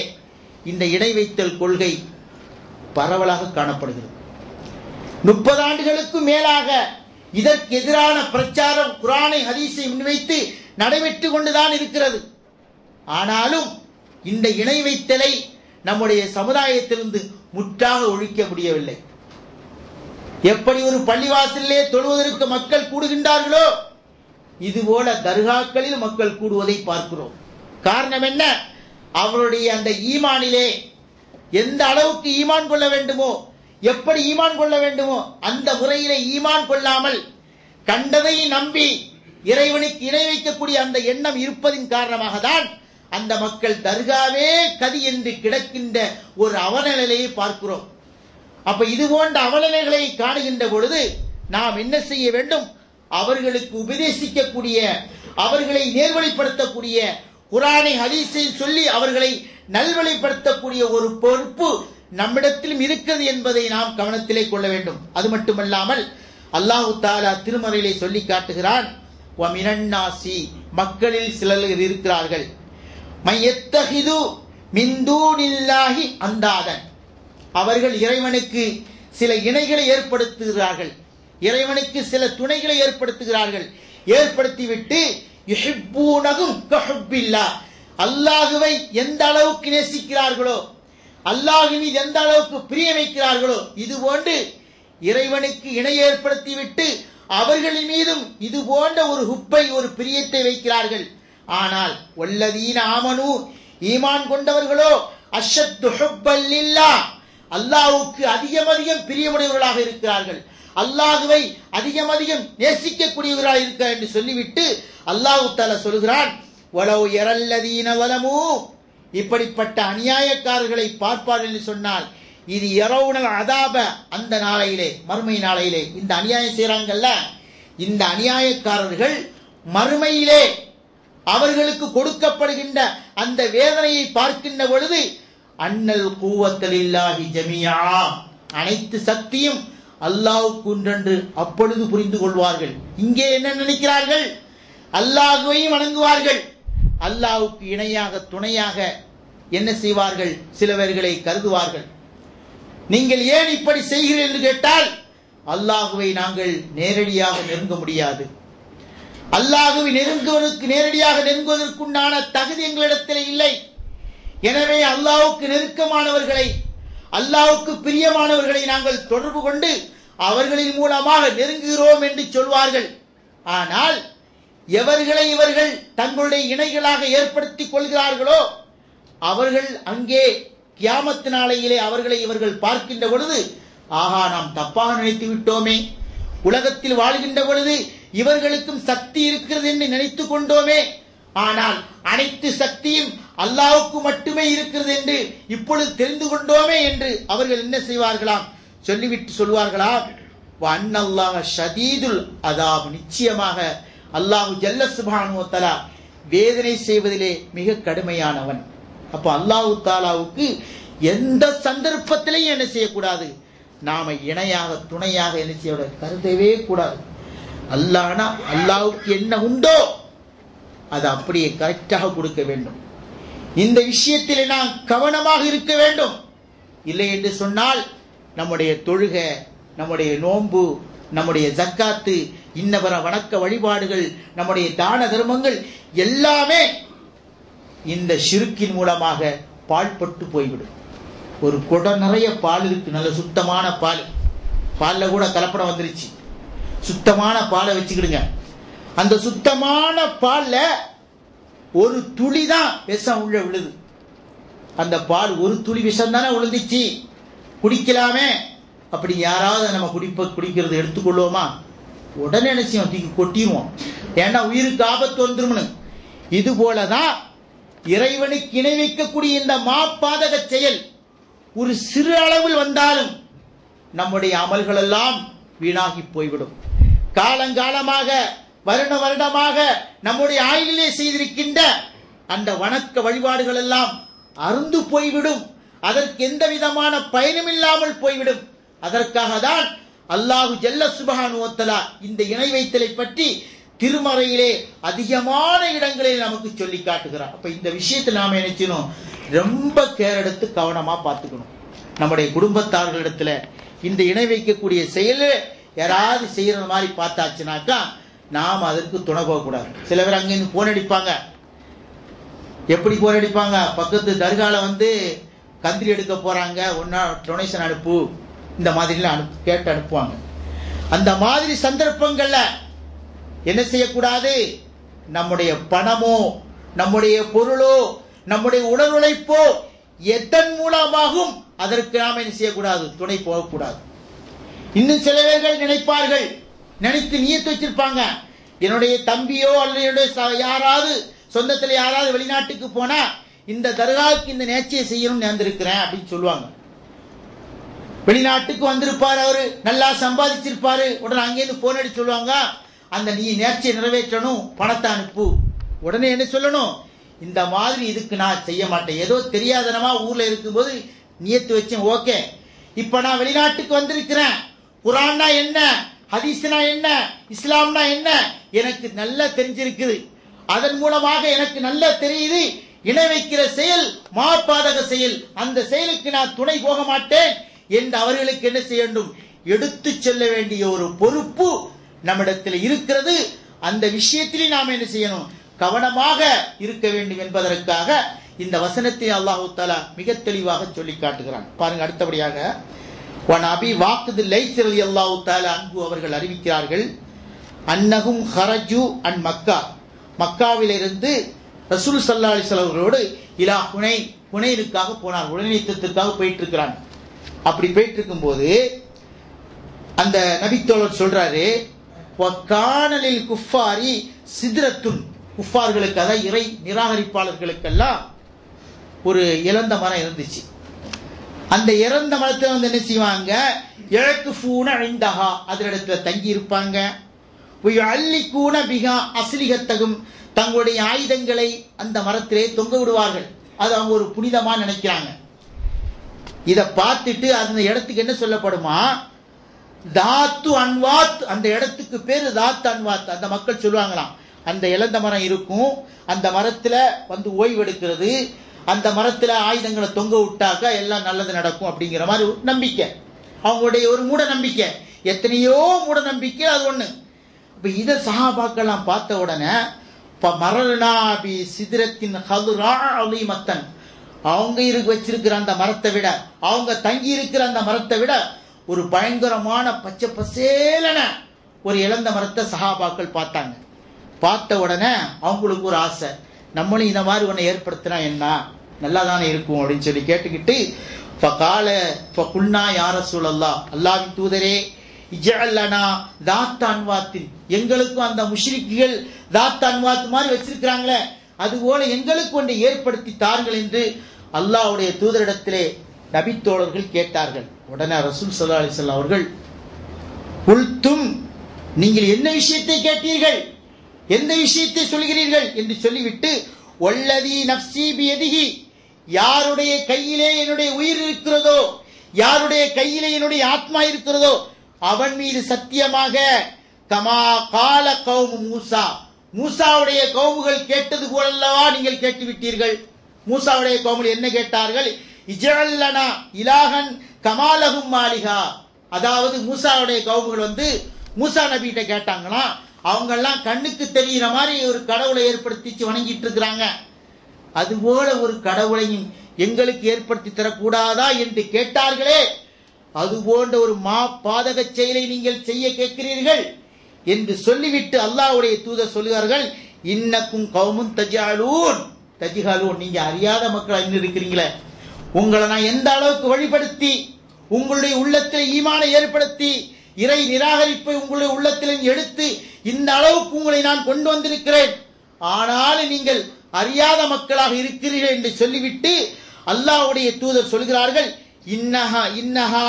இந்த இணை வைத்தல் கொள்கை பரவலாக காணப்படுகிறது. 30 ஆண்டுகளுக்கு மேலாக இதற்கு எதிரான பிரச்சாரம் குர்ஆனை ஹதீஸை முன்வைத்து நடைபெற்றுக் கொண்டுதான் இருக்கிறது. ஆனாலும் இந்த இணை வைத்தலை நம்முடைய சமுதாயத்திலிருந்து முற்றாக ஒழிக்க முடியவில்லை. எப்படி ஒரு பள்ளிவாசலிலே தொழுவதற்கு மக்கள் கூடுகின்றார்களோ இதுபோல தர்காக்களில் மக்கள் கூடுவதை பார்க்கிறோம். காரணம் என்ன? அவருடைய அந்த ஈமானிலே எந்த அளவுக்கு ஈமான் கொள்ள வேண்டுமோ, எப்படி ஈமான் கொள்ள வேண்டுமோ அந்த முறையிலே ஈமான் கொள்ளாமல் கண்டதை நம்பி இறைவனுக்கு இணை வைக்கக்கூடிய அந்த எண்ணம் இருப்பதின் காரணமாக தான் அந்த மக்கள் தர்காவே கதி என்று கிடக்கின்ற ஒரு அவலநிலையை பார்க்கிறோம். அப்ப இது போன்ற அவலநிலைகளை காணுகின்ற பொழுது நாம் என்ன செய்ய வேண்டும்? அவர்களுக்கு உபதேசிக்கக்கூடிய, அவர்களை நேர்வழிப்படுத்தக்கூடிய, குர்ஆனை ஹதீஸை சொல்லி அவர்களை நல்வழிப்படுத்தக்கூடிய ஒரு பொறுப்பு நம்மிடத்திலும் இருக்கிறது என்பதை நாம் கவனத்திலே கொள்ள வேண்டும். அது மட்டுமல்லாமல் அல்லாஹு தஆலா திருமறையிலே சொல்லி காட்டுகிறான், வமினன்னாசி, மக்களில் சிலர் இருக்கிறார்கள், மையத்தஹிது மின் தூனில்லாஹி அந்தாதன், அவர்கள் இறைவனுக்கு சில இணைகளை ஏற்படுத்துகிறார்கள், இறைவனுக்கு சில துணைகளை ஏற்படுத்துகிறார்கள். ஏற்படுத்திவிட்டு யுஹிப்பூனஹும் கஹுப்பில்லாஹ், அல்லாஹ்வை எந்த அளவுக்கு நேசிக்கிறார்களோ, அல்லாஹ்வின் மீது எந்த அளவுக்கு பிரியம் வைக்கிறார்களோ, இது போன்று இறைவனுக்கு இணை ஏற்படுத்திவிட்டு அவர்களின் மீதும் இது போன்ற ஒரு ஹுப்பை, ஒரு பிரியத்தை வைக்கிறார்கள். ஆனால் வல்லதீன ஆமனு, ஈமான் கொண்டவர்களோ அஷத்து ஹுப்பல் லில்லாஹ், அல்லாஹ்வுக்கு அதிகம் பிரியமுடையவர்களாக இருக்கிறார்கள், அல்லாஹ்வை அதிகம் நேசிக்கக்கூடியவர்களாக இருக்கிறார் என்று சொல்லிவிட்டு அல்லாஹ் தஆலா சொல்கிறான், வலவ் யரல்லதீன வலமு, இப்படிப்பட்ட அநியாயக்காரர்களை பார்ப்பார்கள் என்று சொன்னால், இது யரவுனல் அதாப, அந்த நாளையிலே, மறுமை நாளையிலே இந்த அநியாயம் செய்றாங்கல்ல, இந்த அநியாயக்காரர்கள் மறுமையிலே அவர்களுக்கு கொடுக்கப்படுகின்ற அந்த வேதனையை பார்க்கின்ற பொழுது அன்னல் கூவத்தலில்லாஹி ஜமியா, அனைத்து சக்தியும் அல்லாஹ்வுக்கு உண்டென்று அப்பொழுது புரிந்து கொள்வார்கள். இங்கே என்ன நினைக்கிறார்கள்? அல்லாஹ்வையும் வணங்குவார்கள், அல்லாஹ்வுக்கு இணையாக துணையாக என்ன செய்வார்கள்? சிலவர்களை கருதுவார்கள். நீங்கள் ஏன் இப்படி செய்கிறீர்கள் என்று கேட்டால், அல்லாஹ்வை நாங்கள் நேரடியாக நெருங்க முடியாது, அல்லாஹ்வை நேரடியாக நெருங்குவதற்குண்டான தகுதி எங்களிடத்தில் இல்லை. எனவே அல்லாஹ்வுக்கு நெருக்கமானவர்களை, அல்லாஹ்வுக்கு பிரியமானவர்களை நாங்கள் தொடர்பு கொண்டு அவர்களின் மூலமாக நெருங்குகிறோம் என்று சொல்வார்கள். ஆனால் எவர்களை இவர்கள் தங்களுடைய இணைகளாக ஏற்படுத்திக் கொள்கிறார்களோ அவர்கள் அங்கே கியாமத் நாளையிலே அவர்களை இவர்கள் பார்க்கின்ற பொழுது, ஆஹா, நாம் தப்பாக நினைத்து விட்டோமே, உலகத்தில் வாழ்கின்ற பொழுது இவர்களுக்கும் சக்தி இருக்கிறது என்று நினைத்துக் கொண்டோமே, ஆனால் அனைத்து சக்தியும் அல்லாஹ்வுக்கு மட்டுமே இருக்கிறது என்று இப்பொழுது தெரிந்து கொண்டோமே என்று அவர்கள் என்ன செய்வார்களாம்? சொல்லிவிட்டு சொல்வார்களாம், வன்னல்லாஹ ஷதீதுல் அதாப், நிச்சயமாக அல்லாஹ் ஜல்ல சுப்ஹானஹு வ தஆலா வேதனை செய்வதிலே மிக கடுமையானவன். அப்ப அல்லாஹ் தஆலாவுக்கு எந்த சந்தர்ப்பத்திலையும் என்ன செய்யக்கூடாது? நாம இணையாக துணையாக என்ன செய்ய கருதவே கூடாது. அல்லாஹ்னா அல்லாஹ்வுக்கு என்ன உண்டோ அது அப்படியே கரெக்டாக கொடுக்க வேண்டும். இந்த விஷயத்தில் நாம் கவனமாக இருக்க வேண்டும். இல்லை என்று சொன்னால் நம்முடைய தொழுகை, நம்முடைய நோன்பு, நம்முடைய ஜக்காத்து இன்னவர வணக்க வழிபாடுகள், நம்முடைய தான தர்மங்கள் எல்லாமே இந்த ஷிர்கின் மூலமாக பாழ்பட்டு போய்விடும். ஒரு குடம் நிறைய பால் இருக்கு, நல்ல சுத்தமான பால், பால்ல கூட கலப்படம் வந்துருச்சு, சுத்தமான பாலை வச்சுக்கிடுங்க. அந்த சுத்தமான பால்ல ஒரு துளி தான் விஷம் உள்ள விழுது. அந்த பால் ஒரு துளி விஷம் தானே விழுந்துச்சு, குடிக்கலாமே. அப்படி யாராவது நம்ம குடிக்கிறது எடுத்துக்கொள்வோமா? உடனே நினைச்சோம் தூக்கி கொட்டிடுவோம், ஏன்னா உயிருக்கு ஆபத்து வந்துரும்னு. இது போலதான் இறைவனுக்கு இணை வைக்கக்கூடிய இந்த மாப்பாதக செயல் ஒரு சிறு அளவில் வந்தாலும் நம்முடைய அமல்கள் எல்லாம் வீணாகி போய்விடும். காலங்காலமாக வருடமாக நம்முடைய ஆயுளிலே செய்திருக்கின்ற அந்த வணக்க வழிபாடுகள் எல்லாம் அருந்து போய்விடும். அதற்கு எந்த விதமான பயனும் இல்லாமல் போய்விடும். அதற்காக தான் அல்லாஹு ஜல்ல சுப்ஹானஹு வ தஆலா இந்த இணை வைத்தலை பற்றி திருமறையிலே அதிகமான இடங்களில் நமக்கு சொல்லி காட்டுகிறார். அப்ப இந்த விஷயத்தில் நாம நினைச்சணும், ரொம்ப கேர் எடுத்து கவனமா பார்த்துக்கணும். நம்முடைய குடும்பத்தார்களிடத்துல இந்த இணை வைக்கக்கூடிய செயல் யாராவது செய்யற மாதிரி பார்த்தாச்சுனாக்கா நாம் அதற்கு துணை போகக்கூடாது. சில பேர் அங்கிருந்து போன் அடிப்பாங்க. எப்படி போன் அடிப்பாங்க? பக்கத்து தர்கால கந்திரி எடுக்க போறாங்க, ஒன்னா டொனேஷன் அனுப்பு, இந்த மாதிரிலாம் கேட்டு அனுப்புவாங்க. அந்த மாதிரி சந்தர்ப்பங்கள்ல என்ன செய்யக்கூடாது? நம்முடைய பணமோ, நம்முடைய பொருளோ, நம்முடைய உடல் உழைப்போ எதன் மூலமாகவும் அதற்கு நாம் என்ன செய்யக்கூடாது? துணை போகக்கூடாது. இன்னும் சில பேர்கள் நினைப்பார்கள், நினைத்து நியத்து வச்சிருப்பாங்க, என்னுடைய தம்பியோ அல்லது யாராவது சொந்தத்தில் யாராவது வெளிநாட்டுக்கு போனா இந்த தர்காவுக்கு இந்த நேர்ச்சியை செய்யணும்னு நேர்ந்திருக்கிறேன் அப்படின்னு சொல்லுவாங்க. வெளிநாட்டுக்கு வந்திருப்பாரு, அவரு நல்லா சம்பாதிச்சிருப்பாரு, உடனே அங்கேருந்து போன் அடிச்சு சொல்லுவாங்க, அந்த நீ நேர்ச்சியை நிறைவேற்றணும், பணத்தை அனுப்பு. உடனே என்ன சொல்லணும்? இந்த மாதிரி இதுக்கு நான் செய்ய மாட்டேன், ஏதோ தெரியாதனமா ஊர்ல இருக்கும்போது நியத்து வச்சேன், ஓகே. இப்ப நான் வெளிநாட்டுக்கு வந்திருக்கிறேன், குர்ஆன்னா என்ன, ஹதீஸ்னா என்ன, இஸ்லாம்னா என்ன எனக்கு நல்லா தெரிஞ்சிருக்குது, அதன் மூலமாக எனக்கு நல்லா தெரியுது இணை வைக்கிற செயல் மாபாதக செயல், அந்த செயலுக்கு நான் துணை போக மாட்டேன் என்று அவர்களுக்கு என்ன செய்ய வேண்டும்? எடுத்து செல்ல வேண்டிய ஒரு பொறுப்பு நம்மிடத்தில் இருக்கிறது. அந்த விஷயத்திலே நாம் என்ன செய்யணும்? கவனமாக இருக்க வேண்டும் என்பதற்காக இந்த வசனத்தை அல்லாஹ் தஆலா மிக தெளிவாக சொல்லி காட்டுகிறான். பாருங்க, அடுத்தபடியாக வனபி வாக்குது லைஸ் ரலியல்லாஹு தஆலா அன்ஹு அவர்கள் அறிவிக்கிறார்கள், அன்னஹும் ஹரஜு அன் மக்கா, மக்காவிலிருந்து ரசூல் ஸல்லல்லாஹு அலைஹி வஸல்லம் அவர்களோடு இலா ஹுனைன், ஹுனைனுக்காக போனார், உடனீத்தத்திற்காக போயிட்டு இருக்கிறாங்க. அப்படி போயிட்டு இருக்கும்போது அந்த நபித்தோழர் சொல்றாரு, வகானலில் குஃபாரி சித்ரத்துன், குஃபார்களுக்கு, அதாவது இறை நிராகரிப்பாளர்களுக்கெல்லாம் ஒரு இறந்த மரம் இருந்துச்சு. அந்த இறந்த மரத்தை என்ன செய்வாங்க? இழக்குஃபூன இந்தஹா, அதனிடத்துல தங்கி இருப்பாங்க. வயல்லிகூன பிஹா அஸ்லிஹத்தகும், தங்களுடைய ஆயுதங்களை அந்த மரத்திலே தொங்க விடுவார்கள். அது அவங்க ஒரு புனிதமா நினைக்கிறாங்க. இதை பார்த்துட்டு அந்த இடத்துக்கு என்ன சொல்லப்படுமா? தாத்து அன்வாத், அந்த இடத்துக்கு பேரு தாத்து அன்வாத். அந்த மக்கள் சொல்லுவாங்களாம், அந்த இழந்த மரம் இருக்கும், அந்த மரத்துல ஓய்வெடுக்கிறது, அந்த மரத்துல ஆயுதங்களை தொங்க விட்டாக்க எல்லாம் நல்லது நடக்கும் அப்படிங்கிற மாதிரி ஒரு நம்பிக்கை, அவங்களுடைய ஒரு மூட நம்பிக்கை. எத்தனையோ மூட நம்பிக்கை, அது ஒண்ணு. இப்ப இதை சஹாபாக்கெல்லாம் பார்த்த உடனே மரநாபி சிதிரத்தின் ஹதுரா அலீமத்தன், அவங்க வச்சிருக்கிற அந்த மரத்தை விட, அவங்க தங்கி இருக்கிற அந்த மரத்தை விட ஒரு பயங்கரமான பச்சை பசேலன ஒரு இழந்த மரத்தை சஹாபாக்கள் பார்த்தாங்க. பார்த்த உடனே அவங்களுக்கு ஒரு ஆசை, நம்மளும் இந்த மாதிரி ஒன்றை ஏற்படுத்தினா என்ன, நல்லா தானே இருக்கும் அப்படின்னு சொல்லி கேட்டுக்கிட்டு ஃபகால ஃபகுல்னா யா ரசூலல்லாஹ், அல்லாஹ்வின் தூதரே, இஜஅலனா தாத் அன்வாத்தின், எங்களுக்கும் அந்த முஷ்ரிக்குகள் தாத் அன்வாத் மாதிரி வச்சிருக்கிறாங்களே, அதுபோல எங்களுக்கு ஒன்றை ஏற்படுத்தி தாருங்கள் என்று அல்லாஹ்வுடைய தூதரிடத்திலே நபித்தோழர்கள் கேட்டார்கள். உடனே ரசூல் ஸல்லல்லாஹு அலைஹி வஸல்லம் அவர்கள், குல்தும், நீங்கள் என்ன விஷயத்தை கேட்டீர்கள், எந்த விஷயத்தை சொல்கிறீர்கள் என்று சொல்லிவிட்டு, வல்லதி நஃப்ஸி பியதிஹி, யாருடைய கையிலே என்னுடைய உயிர் இருக்கிறதோ, யாருடைய கையிலே என்னுடைய ஆத்மா இருக்கிறதோ அவன் மீது சத்தியமாக, கமா கால கௌமு மூசா, மூசாவுடைய கௌமுகள் கேட்டது போலல்லவா நீங்கள் கேட்டுவிட்டீர்கள். மூசாவுடைய கௌமுகள் என்ன கேட்டார்கள்? இஜஅல்லனா இலாஹன் கமாலஹும் மாலிகா, அதாவது மூசாவுடைய கௌமுகள் மூசா நபிகிட்ட கேட்டாங்களாம். அவங்க எல்லாம் கண்ணுக்கு தெரிகிற மாதிரி ஒரு கடவுளை ஏற்படுத்தி வணங்கிட்டு இருக்கிறாங்க. அதுபோல ஒரு கடவுளையும் எங்களுக்கு ஏற்படுத்தி தரக்கூடாதா என்று கேட்டார்களே, அது போன்ற ஒரு பாதக செயலை நீங்கள் செய்ய கேட்கிறீர்கள் என்று சொல்லிவிட்டு அல்லாஹ்வுடைய தூதர் சொல்லுகிறார்கள், இன்னக்கும் கௌமுன் தஜ்ஹலூன். நீங்க அறியாத மக்கள் இன்னும் இருக்கிறீங்களே, உங்களை நான் எந்த அளவுக்கு வழிபடுத்தி உங்களுடைய உள்ளத்தில் ஈமானை ஏற்படுத்தி இறை நிராகரிப்பை உங்களுடைய உள்ளத்தில் எடுத்து இந்த அளவுக்கு உங்களை நான் கொண்டு வந்திருக்கிறேன், ஆனாலும் நீங்கள் அறியாத மக்களாக இருக்கிறீர்கள் என்று சொல்லிவிட்டு அல்லாஹ்வுடைய தூதர் சொல்கிறார்கள், இன்னஹா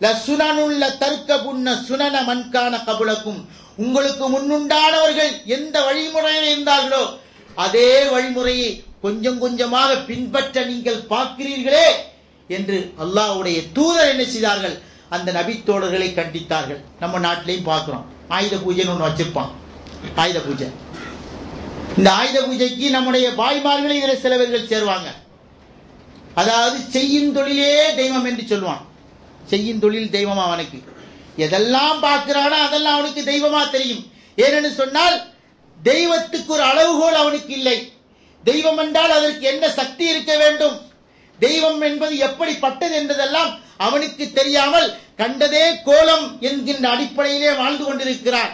லசுனனுல் தர்கபுன்ன சுனன மன்கான கபுலக்கும். உங்களுக்கு முன்னுண்டானவர்கள் எந்த வழிமுறையில் இருந்தார்களோ அதே வழிமுறையை கொஞ்சம் கொஞ்சமாக பின்பற்ற நீங்கள் பார்க்கிறீர்களே என்று அல்லாஹ்வுடைய தூதர் என்ன செய்தார்கள், அந்த நபி தோழர்களை கண்டித்தார்கள். நம்ம நாட்டிலையும் பார்க்கிறோம், ஆயுத பூஜைன்னு ஒன்று வச்சிருப்பான். ஆயுத பூஜை, இந்த ஆயுத பூஜைக்கு நம்முடைய பாய்மார்களை இதில் சிலவர்கள் சேருவாங்க. அதாவது செய்யும் தொழிலே தெய்வம் என்று சொல்லுவான். செய்யும் தொழில் தெய்வமா அவனுக்கு எதெல்லாம் பார்க்கிறானோ அதெல்லாம் அவனுக்கு தெய்வமா தெரியும். ஏனென்று சொன்னால் தெய்வத்துக்கு ஒரு அளவுகோல் அவனுக்கு இல்லை. தெய்வம் என்றால் அதற்கு என்ன சக்தி இருக்க வேண்டும், தெய்வம் என்பது எப்படிப்பட்டது என்பதெல்லாம் அவனுக்கு தெரியாமல் கண்டதே கோலம் என்கின்ற அடிப்படையிலே வாழ்ந்து கொண்டிருக்கிறார்.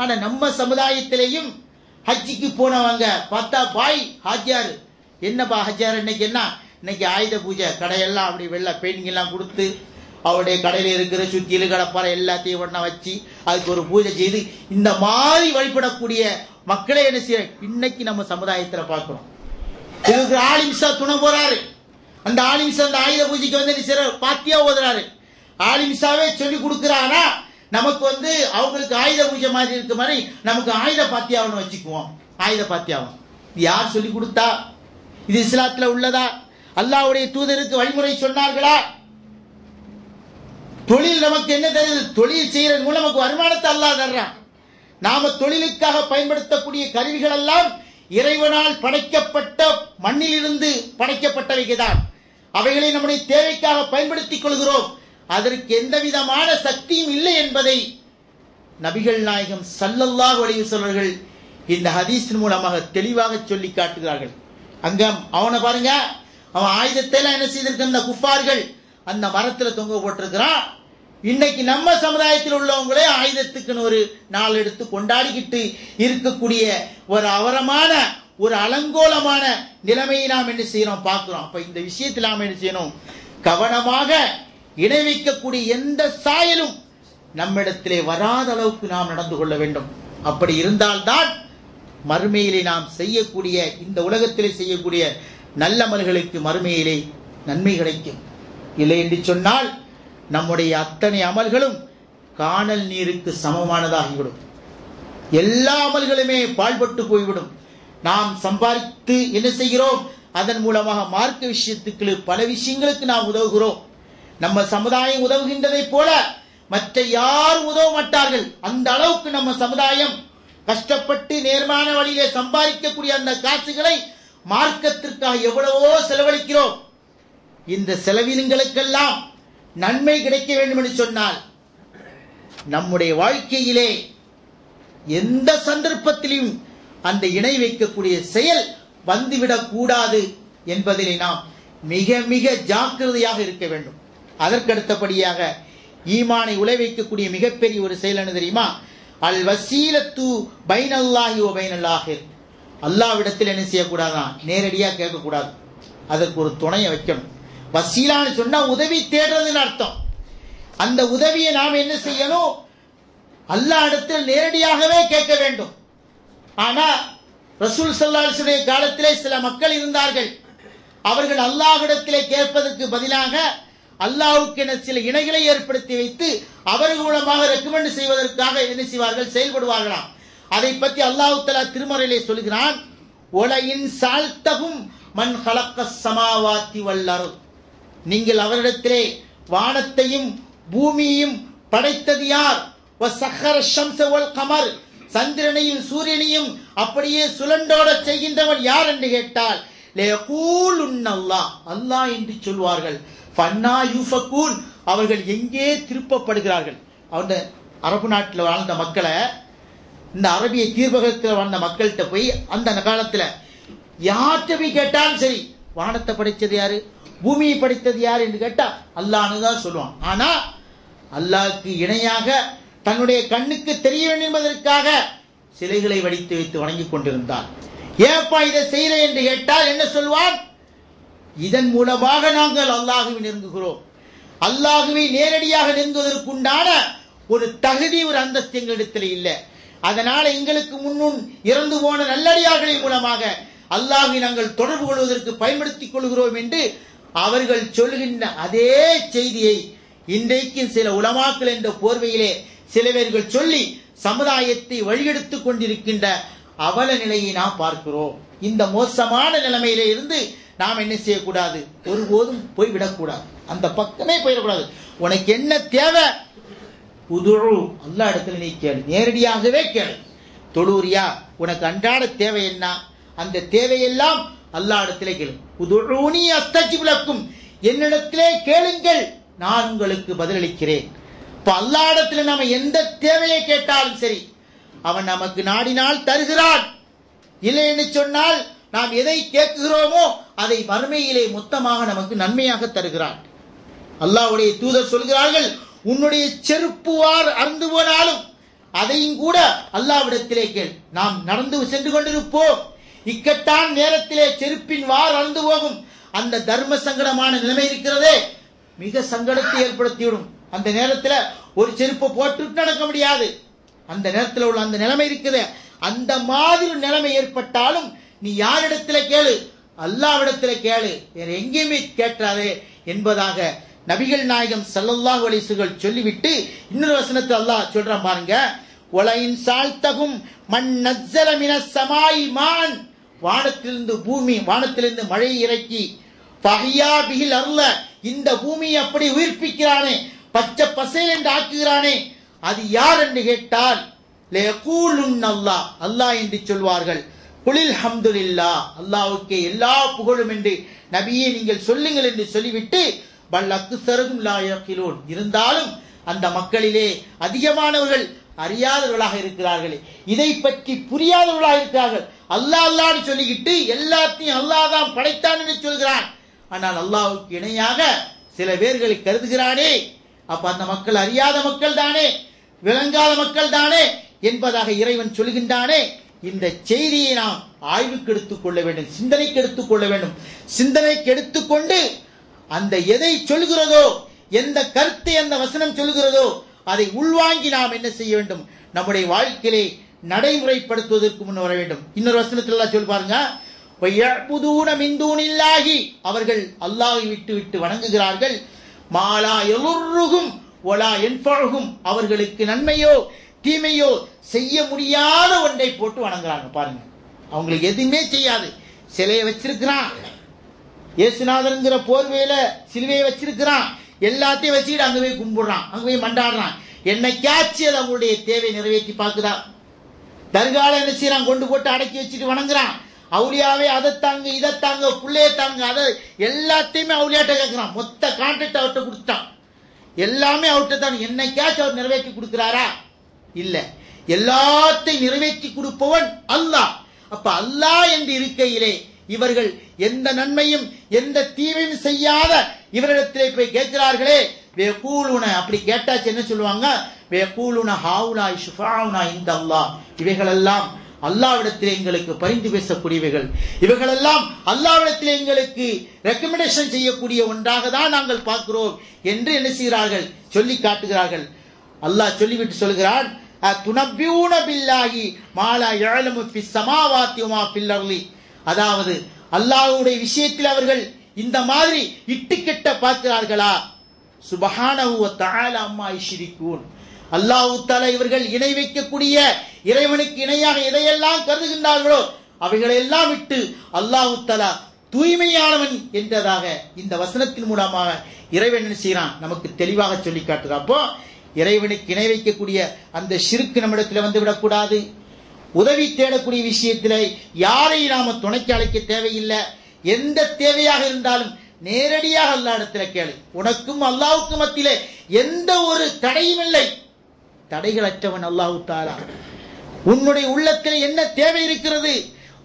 ஆனா நம்ம சமுதாயத்திலேயும் ஹஜ்ஜிக்கு போனவங்க பார்த்தா, பாய் ஹாஜியார், என்னப்பா ஹாஜியார் இன்னைக்கு ஆயுத பூஜை, கடையெல்லாம் அப்படி வெள்ளை பெயிண்டிங் எல்லாம் கொடுத்து அவருடைய கடையில் இருக்கிற சுத்தியில கடப்பாறை எல்லாத்தையும் ஒண்ணா வச்சு அதுக்கு ஒரு பூஜை செய்து இந்த மாதிரி வழிபடக்கூடிய மக்களே என்ன செய்ய இன்னைக்கு நம்ம சமுதாயத்துல பார்க்கிறோம். இதுக்கு ஆலிம்சா துணை போறாரு. அந்த ஆலிம்சா அந்த ஆயுத பூஜைக்கு வந்து பாத்தியா ஓதுறாரு. ஆலிம்சாவே சொல்லி கொடுக்கிறானா, நமக்கு வந்து அவங்களுக்கு ஆயுத பூஜை மாதிரி இருக்க மாதிரி நமக்கு ஆயுத பாத்தியாவன்னு வச்சுக்குவோம். ஆயுத பாத்தியாவும் யார் சொல்லி கொடுத்தா? இது இஸ்லாத்துல உள்ளதா? அல்லாஹ்வுடைய தூதருக்கு வழிமுறை சொன்னார்களா? தொழில் நமக்கு என்ன தெரியுது? தொழில் செய்யறது மூலம் நமக்கு வருமானத்தை அல்லாஹ் தர்றான். நாம தொழிலுக்காக பயன்படுத்தக்கூடிய கருவிகள் எல்லாம் இறைவனால் படைக்கப்பட்ட மண்ணிலிருந்து படைக்கப்பட்டவைதான். அவைகளை நம்முடைய தேவைக்காக பயன்படுத்திக் கொள்கிறோம். அதற்கு எந்த விதமான சக்தியும் இல்லை என்பதை நபிகள் நாயகம் ஸல்லல்லாஹு அலைஹி வஸல்லம் இந்த ஹதீஸின் மூலமாக தெளிவாக சொல்லி காட்டுகிறார்கள். அங்க அவனை பாருங்க, அவன் ஆயுதத்தை எல்லாம் என்ன செய்திருக்க, அந்த குஃபார்கள் அந்த மரத்துல தொங்க போட்டிருக்கிறான். இன்னைக்கு நம்ம சமுதாயத்தில் உள்ளவங்களே ஆயுதத்துக்குன்னு ஒரு நாள் எடுத்து கொண்டாடிக்கிட்டு இருக்கக்கூடிய ஒரு அவரமான ஒரு அலங்கோலமான நிலைமையை நாம் என்ன செய்யறோம் பார்க்கிறோம். அப்ப இந்த விஷயத்தில் நாம் என்ன செய்யணும், கவனமாக இணை வைக்கக்கூடிய எந்த சாயலும் நம்மிடத்திலே வராத அளவுக்கு நாம் நடந்து கொள்ள வேண்டும். அப்படி இருந்தால்தான் மறுமையிலே நாம் செய்யக்கூடிய இந்த உலகத்திலே செய்யக்கூடிய நல்ல அமல்களுக்கு மறுமையிலே நன்மை கிடைக்கும். இல்லை என்று சொன்னால் நம்முடைய அத்தனை அமல்களும் காணல் நீருக்கு சமமானதாகிவிடும். எல்லா அமல்களுமே பாழ்பட்டு போய்விடும். நாம் சம்பாதித்து என்ன செய்கிறோம், அதன் மூலமாக மார்க்க விஷயத்துக்கு பல விஷயங்களுக்கு நாம் உதவுகிறோம். நம்ம சமுதாயம் உதவுகின்றதை போல மற்ற யாரும் உதவ மாட்டார்கள். அந்த அளவுக்கு நம்ம சமுதாயம் கஷ்டப்பட்டு நேர்மான வழியிலே சம்பாதிக்கக்கூடிய அந்த காசுகளை மார்க்கத்திற்காக எவ்வளவோ செலவழிக்கிறோம். இந்த செலவினங்களுக்கெல்லாம் நன்மை கிடைக்க வேண்டும் என்று சொன்னால் நம்முடைய வாழ்க்கையிலே எந்த சந்தர்ப்பத்திலும் அந்த இணை வைக்கக்கூடிய செயல் வந்துவிடக் கூடாது என்பதிலே நாம் மிக மிக ஜாக்கிரதையாக இருக்க வேண்டும். அதற்கடுத்தபடியாக ஈமானை உலை வைக்கக்கூடிய மிகப்பெரிய ஒரு செயல் என்ன தெரியுமா? அல் வசீலத்து பைனல்லாஹி வ பைனல் ஆஹிர். அல்லாஹ்விடத்தில் என்ன செய்யக்கூடாதான், நேரடியாக கேட்கக்கூடாது, அதற்கு ஒரு துணையை வைக்கணும். வசீலான்னு சொன்னா உதவி தேடுறதுன்னு அர்த்தம். அந்த உதவியை நாம் என்ன செய்யணும், அல்லாஹ் இடத்தில் நேரடியாகவே கேட்க வேண்டும். ஆனா ரசூல் ஸல்லல்லாஹு அலைஹி வஸல்லம் காலத்திலே சில மக்கள் இருந்தார்கள். அவர்கள் அல்லாஹ்விடத்திலே கேட்பதற்கு பதிலாக அல்லாஹ்வுக்கு என சில இணைகளை ஏற்படுத்தி வைத்து அவர்கள் மூலமாக ரெக்கமெண்ட் செய்வதற்காக என்ன செய்வார்கள், செயல்படுவார்களாம். அதை பற்றி அல்லாஹ் தஆலா திருமறையிலே சொல்கிறான், ஒலையின் சால்தகும் மன் ஹலக்கஸ் ஸமாவாத்தி வல் அர்த். நீங்கள் அவரிடத்திலே வானத்தையும் பூமியையும் படைத்தது யார், வஸஹர ஷம்ஸ வல் கமர், சந்திரனையும் சூரியனையும் அப்படியே சுழண்டோட செய்கின்றவன் யார் என்று கேட்டால் லயகூலுன்னல்லாஹ், அல்லாஹ் என்று சொல்வார்கள். ஃபன்னா யுஃபகூன், அவர்கள் எங்கே திருப்பப்படுகிறார்கள். அந்த அரபு நாட்டில் வாழ்ந்த மக்களை, இந்த அரபிய தீர்ப்பகத்தில் வாழ்ந்த மக்கள்கிட்ட போய் அந்த காலத்தில் யார்கிட்ட போய் கேட்டாலும் சரி, வானத்தை படைத்தது யாரு, பூமியை படைத்தது யார் என்று கேட்டா அல்லாஹ்னு தான் சொல்லுவான். ஆனா அல்லாஹ்க்கு இணையாக தன்னுடைய கண்ணுக்கு தெரிய வேண்டும் என்பதற்காக சிலைகளை வடித்து வைத்து வணங்கிக் கொண்டிருந்தான். ஏப்பா இதை செய்யற என்று கேட்டால் என்ன சொல்வான்? இதன் மூலமாக நாங்கள் அல்லாஹுவை நெருங்குகிறோம். அல்லாஹுவை நேரடியாக நெருங்குவதற்குண்டான ஒரு தகுதி, ஒரு அந்தஸ்து எங்களிடத்தில் இல்லை. அதனால எங்களுக்கு முன்னும் இறந்து போன நல்லடியார்களின் மூலமாக அல்லாஹுவை நாங்கள் தொடர்பு கொள்வதற்கு பயன்படுத்திக் கொள்கிறோம் என்று அவர்கள் சொல்கின்ற அதே செய்தியை இன்றைக்கு சில உலமாக்கள் என்ற போர்வையிலே சில பேர்கள் சொல்லி சமுதாயத்தை வழிகெடுத்துக் கொண்டிருக்கின்ற அவல நிலையை நாம் பார்க்கிறோம். இந்த மோசமான நிலைமையில இருந்து நாம் என்ன செய்யக்கூடாது? ஒருபோதும் போய்விடக்கூடாது, அந்த பக்கமே போயிடக்கூடாது. உனக்கு என்ன தேவை? உதுரு, அல்லாஹ் இடத்துல நீ கேளு, நேரடியாகவே கேளு. தொழுறியா? உனக்கு அன்றாட தேவை என்ன? அந்த தேவையெல்லாம் அல்லாஹ் இடத்திலே கேளு. உதுஊனி அஸ்தஜிப் லக்கும், என்னிடத்திலே கேளுங்கள், நான் உங்களுக்கு பதிலளிக்கிறேன். இப்ப அல்லாஹ் இடத்துல நாம எந்த தேவையை கேட்டாலும் சரி, அவன் நமக்கு நாடினால் தருகிறான். இல்லை என்று சொன்னால் நாம் எதை கேட்கிறோமோ அதை மறுமையிலே மொத்தமாக நமக்கு நன்மையாக தருகிறான். அல்லாஹ்வுடைய தூதர் சொல்கிறார்கள், உன்னுடைய செருப்பு வார் அறுந்து போனாலும் அதையும் கூட அல்லாஹ்விடத்திலே கேள். நாம் நடந்து சென்று கொண்டிருப்போம், இக்கட்டான நேரத்திலே செருப்பின் வார் அறுந்து போகும். அந்த தர்ம சங்கடமான நிலைமை இருக்கிறதே, மிக சங்கடத்தை ஏற்படுத்திவிடும். அந்த நேரத்தில் ஒரு செருப்பை போட்டு நடக்க முடியாது. அந்த நேரத்தில் உள்ள அந்த நிலைமை இருக்குது. அந்த மாதிரி நிலைமை ஏற்பட்டாலும் நீ யாரிடத்துல கேளு? அல்லாஹ்விடத்துல கேளு, வேற எங்கேயுமே கேட்காதே என்பதாக நபிகள் நாயகம் ஸல்லல்லாஹு அலைஹி வஸல்லம் சொல்லிவிட்டு இன்னொரு வசனத்தை அல்லாஹ் சொல்றான் பாருங்க. வலையின் சால்தகும் மன் நஸ்ஸல மினஸ் ஸமாஇ மான், வானத்திலிருந்து பூமி, வானத்திலிருந்து மழை இறக்கி, ஃபஹியா பிஹில் அர்ல, இந்த பூமியை அப்படி உயிர்ப்பிக்கிறானே, பச்சை பசேல் என்று ஆக்குகிறானே, அது யார் என்று கேட்டால் லயகூலுன் அல்லாஹ், அல்லாஹ் என்று சொல்வார்கள். குலில் ஹம்துலில்லாஹ், அல்லாஹ்வுக்கே எல்லா புகழும் என்று நபியே நீங்கள் சொல்லுங்கள் என்று சொல்லிவிட்டு பல் அக்ஸருஹும் லா யகிலூன், இருந்தாலும் அந்த மக்களிலே அதிகமானவர்கள் அறியாதவர்களாக இருக்கிறார்கள், இதை பற்றி புரியாதவர்களாக இருக்கிறார்கள். அல்லாஹ் அல்லாஹ்னு சொல்லிக்கிட்டு எல்லாத்தையும் அல்லாஹ் தான் படைத்தான் என்று சொல்கிறான். ஆனால் அல்லாஹ்வுக்கு இணையாக சில பேர்களை கருதுகிறானே, அப்ப அந்த மக்கள் அறியாத மக்கள் தானே, விளங்காத மக்கள் தானே என்பதாக இறைவன் சொல்கின்றானே. இந்த செய்தியை நாம் ஆய்வுக்கு எடுத்துக்கொள்ள வேண்டும், சிந்தனைக்கு எடுத்துக்கொள்ள வேண்டும். சிந்தனைக்கு எடுத்துக்கொண்டு அந்த எதை சொல்கிறதோ, எந்த கருத்தை அந்த வசனம் சொல்கிறதோ அதை உள்வாங்கி நாம் என்ன செய்ய வேண்டும்? நம்முடைய வாழ்க்கையிலே நடைமுறைப்படுத்துவதற்கு முன் வர வேண்டும். இன்னொரு வசனத்தில் எல்லாம் சொல்லி பாருங்க, வயஅபுதூன மின் தூனில்லாஹி, அவர்கள் அல்லாஹ்வை விட்டு வணங்குகிறார்கள். மாலா யலுர்ருஹும் வலா யன்ஃபஉஹும், அவர்களுக்கு நன்மையோ தீமையோ செய்ய முடியாத ஒன்றை போட்டு வணங்குறாங்க. பாருங்க, அவங்களுக்கு எதுவுமே செய்யாது. சிலையை வச்சிருக்கிறான், இயேசுநாதர்ங்கிற போர்வையில சிலுவையை வச்சிருக்கிறான், எல்லாத்தையும் வச்சுக்கிட்டு அங்க போய் கும்பிடுறான், அங்க போய் மண்டாடுறான். என்னைக்காச்சும் அது அவங்களுடைய தேவை நிறைவேற்றி பார்க்குதா? தர்கால என்ன செய்யறான்? கொண்டு போட்டு அடக்கி வச்சுட்டு வணங்குறான். அவுலியாவே அதை தாங்க, இதை தாங்க, புள்ளைய தாங்க, அதை எல்லாத்தையுமே அவுலியாட்ட கேட்கிறான். மொத்த கான்ட்ராக்ட் அவர்கிட்ட கொடுத்தான், எல்லாமே அவர்கிட்ட தான். என்னைக்காச்சும் அவர் நிறைவேற்றி கொடுக்கிறாரா? இல்ல. எல்லாத்தையும் நிறைவேற்றி கொடுப்பவன் அல்லாஹ். அப்ப அல்லாஹ் என்று இருக்கையிலே இவர்கள் எந்த நன்மையும் எந்த தீமையும் செய்யாத இவரிடத்திலே போய் கேட்கிறார்களே, வேகூலுன, அப்படி கேட்டாச்சு என்ன சொல்லுவாங்க? வேகூலுன ஹாவுலா ஷுஃபாவுனா இன்தல்லாஹ், இவைகளெல்லாம் அல்லாஹ்விடத்திலே எங்களுக்கு பரிந்து பேசக்கூடியவைகள், இவைகளெல்லாம் அல்லாஹ்விடத்திலே எங்களுக்கு ரெக்கமெண்டேஷன் செய்யக்கூடிய ஒன்றாக தான் நாங்கள் பார்க்கிறோம் என்று என்ன செய்கிறார்கள்? சொல்லி காட்டுகிறார்கள். அல்லாஹ் சொல்லிவிட்டு சொல்கிறான், துனபியூன பில்லாஹி மாலா யஅலமு ஃபிஸ் ஸமாவாத்தி வமா ஃபில் அர்லி, அதாவது அல்லாஹ்வுடைய விஷயத்தில் அவர்கள் இந்த மாதிரி இட்டுக்கெட்ட பார்க்கிறார்களா? சுப்ஹானஹு வ தஆலா அம்மா யுஷ்ரிகூன், அல்லாஹ் தஆலா இவர்கள் இணை வைக்கக்கூடிய இறைவனுக்கு இணையாக எதையெல்லாம் கருதுகின்றார்களோ அவைகளெல்லாம் விட்டு அல்லாஹ் தஆலா தூய்மையானவன் என்றதாக இந்த வசனத்தின் மூலமாக இறைவன் என்ன செய்கிறான்? நமக்கு தெளிவாக சொல்லி காட்டுகிறான். அப்போ இறைவனுக்கு இணை வைக்கக்கூடிய அந்த ஷிர்க் நம்மிடத்தில் வந்து விடக்கூடாது. உதவி தேடக்கூடிய விஷயத்தில் யாரை நாம துணைக்கு அழைக்க தேவையில்லை. எந்த தேவையாக இருந்தாலும் நேரடியாக அல்லாஹ் இடத்துல கேளு. உனக்கும் அல்லாஹ்வுக்கும் மத்தியிலே எந்த ஒரு தடையும் இல்லை. தடைகளற்றவன் அல்லாஹ் தஆலா. உன்னுடைய உள்ளத்தில் என்ன தேவை இருக்கிறது,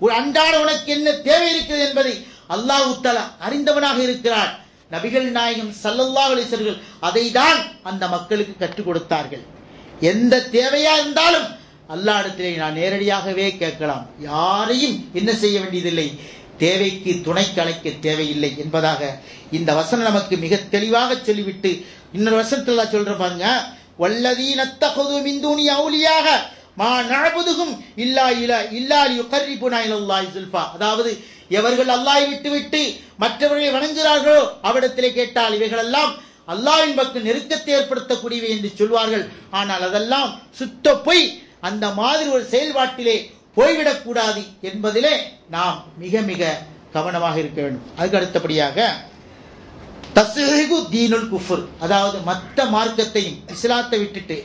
ஒரு அன்றாட உனக்கு என்ன தேவை இருக்கிறது என்பதை அல்லாஹ் தஆலா அறிந்தவனாக இருக்கிறார். நபிகள் நாயகம் ஸல்லல்லாஹு அலைஹி வஸல்லம் அதை தான் அந்த மக்களுக்கு கற்றுக் கொடுத்தார்கள். எந்த தேவையா இருந்தாலும் அல்லாஹ் இடத்திலே நான் நேரடியாகவே கேட்கலாம், யாரையும் என்ன செய்ய வேண்டியதில்லை, தேவைக்கு துணைக்கு அழைக்க தேவையில்லை என்பதாக இந்த வசனம் நமக்கு மிக தெளிவாக சொல்லிவிட்டு இன்னொரு வசனத்தில் அல்லாஹ் சொல்ற பாருங்க, வல்லதீன தഖது மின் தூனி அவுலியாக மா நஅபுதுஹும் இல்லா லியுகர்ரிபுனா இலல்லாஹி ஸுல்ஃபா. அதாவது எவர்கள் அல்லாஹ்வை விட்டு மற்றவர்களை வணங்குகிறார்களோ அவரிடத்திலே கேட்டால் இவைகளெல்லாம் அல்லாஹ்வின் பக்கம் நெருக்கத்தை ஏற்படுத்தக்கூடியவை என்று சொல்வார்கள். ஆனால் அதெல்லாம் சுத்த பொய். அந்த மாதிரி ஒரு செயல்பாட்டிலே போய்விடக் கூடாது என்பதிலே நாம் மிக மிக கவனமாக இருக்க வேண்டும். அதுக்கு அடுத்தபடியாக தஸ்ஹீகு தீனுல் குஃப்ர், அதாவது மற்ற மார்க்கத்தையும் இஸ்லாத்தை விட்டுட்டு,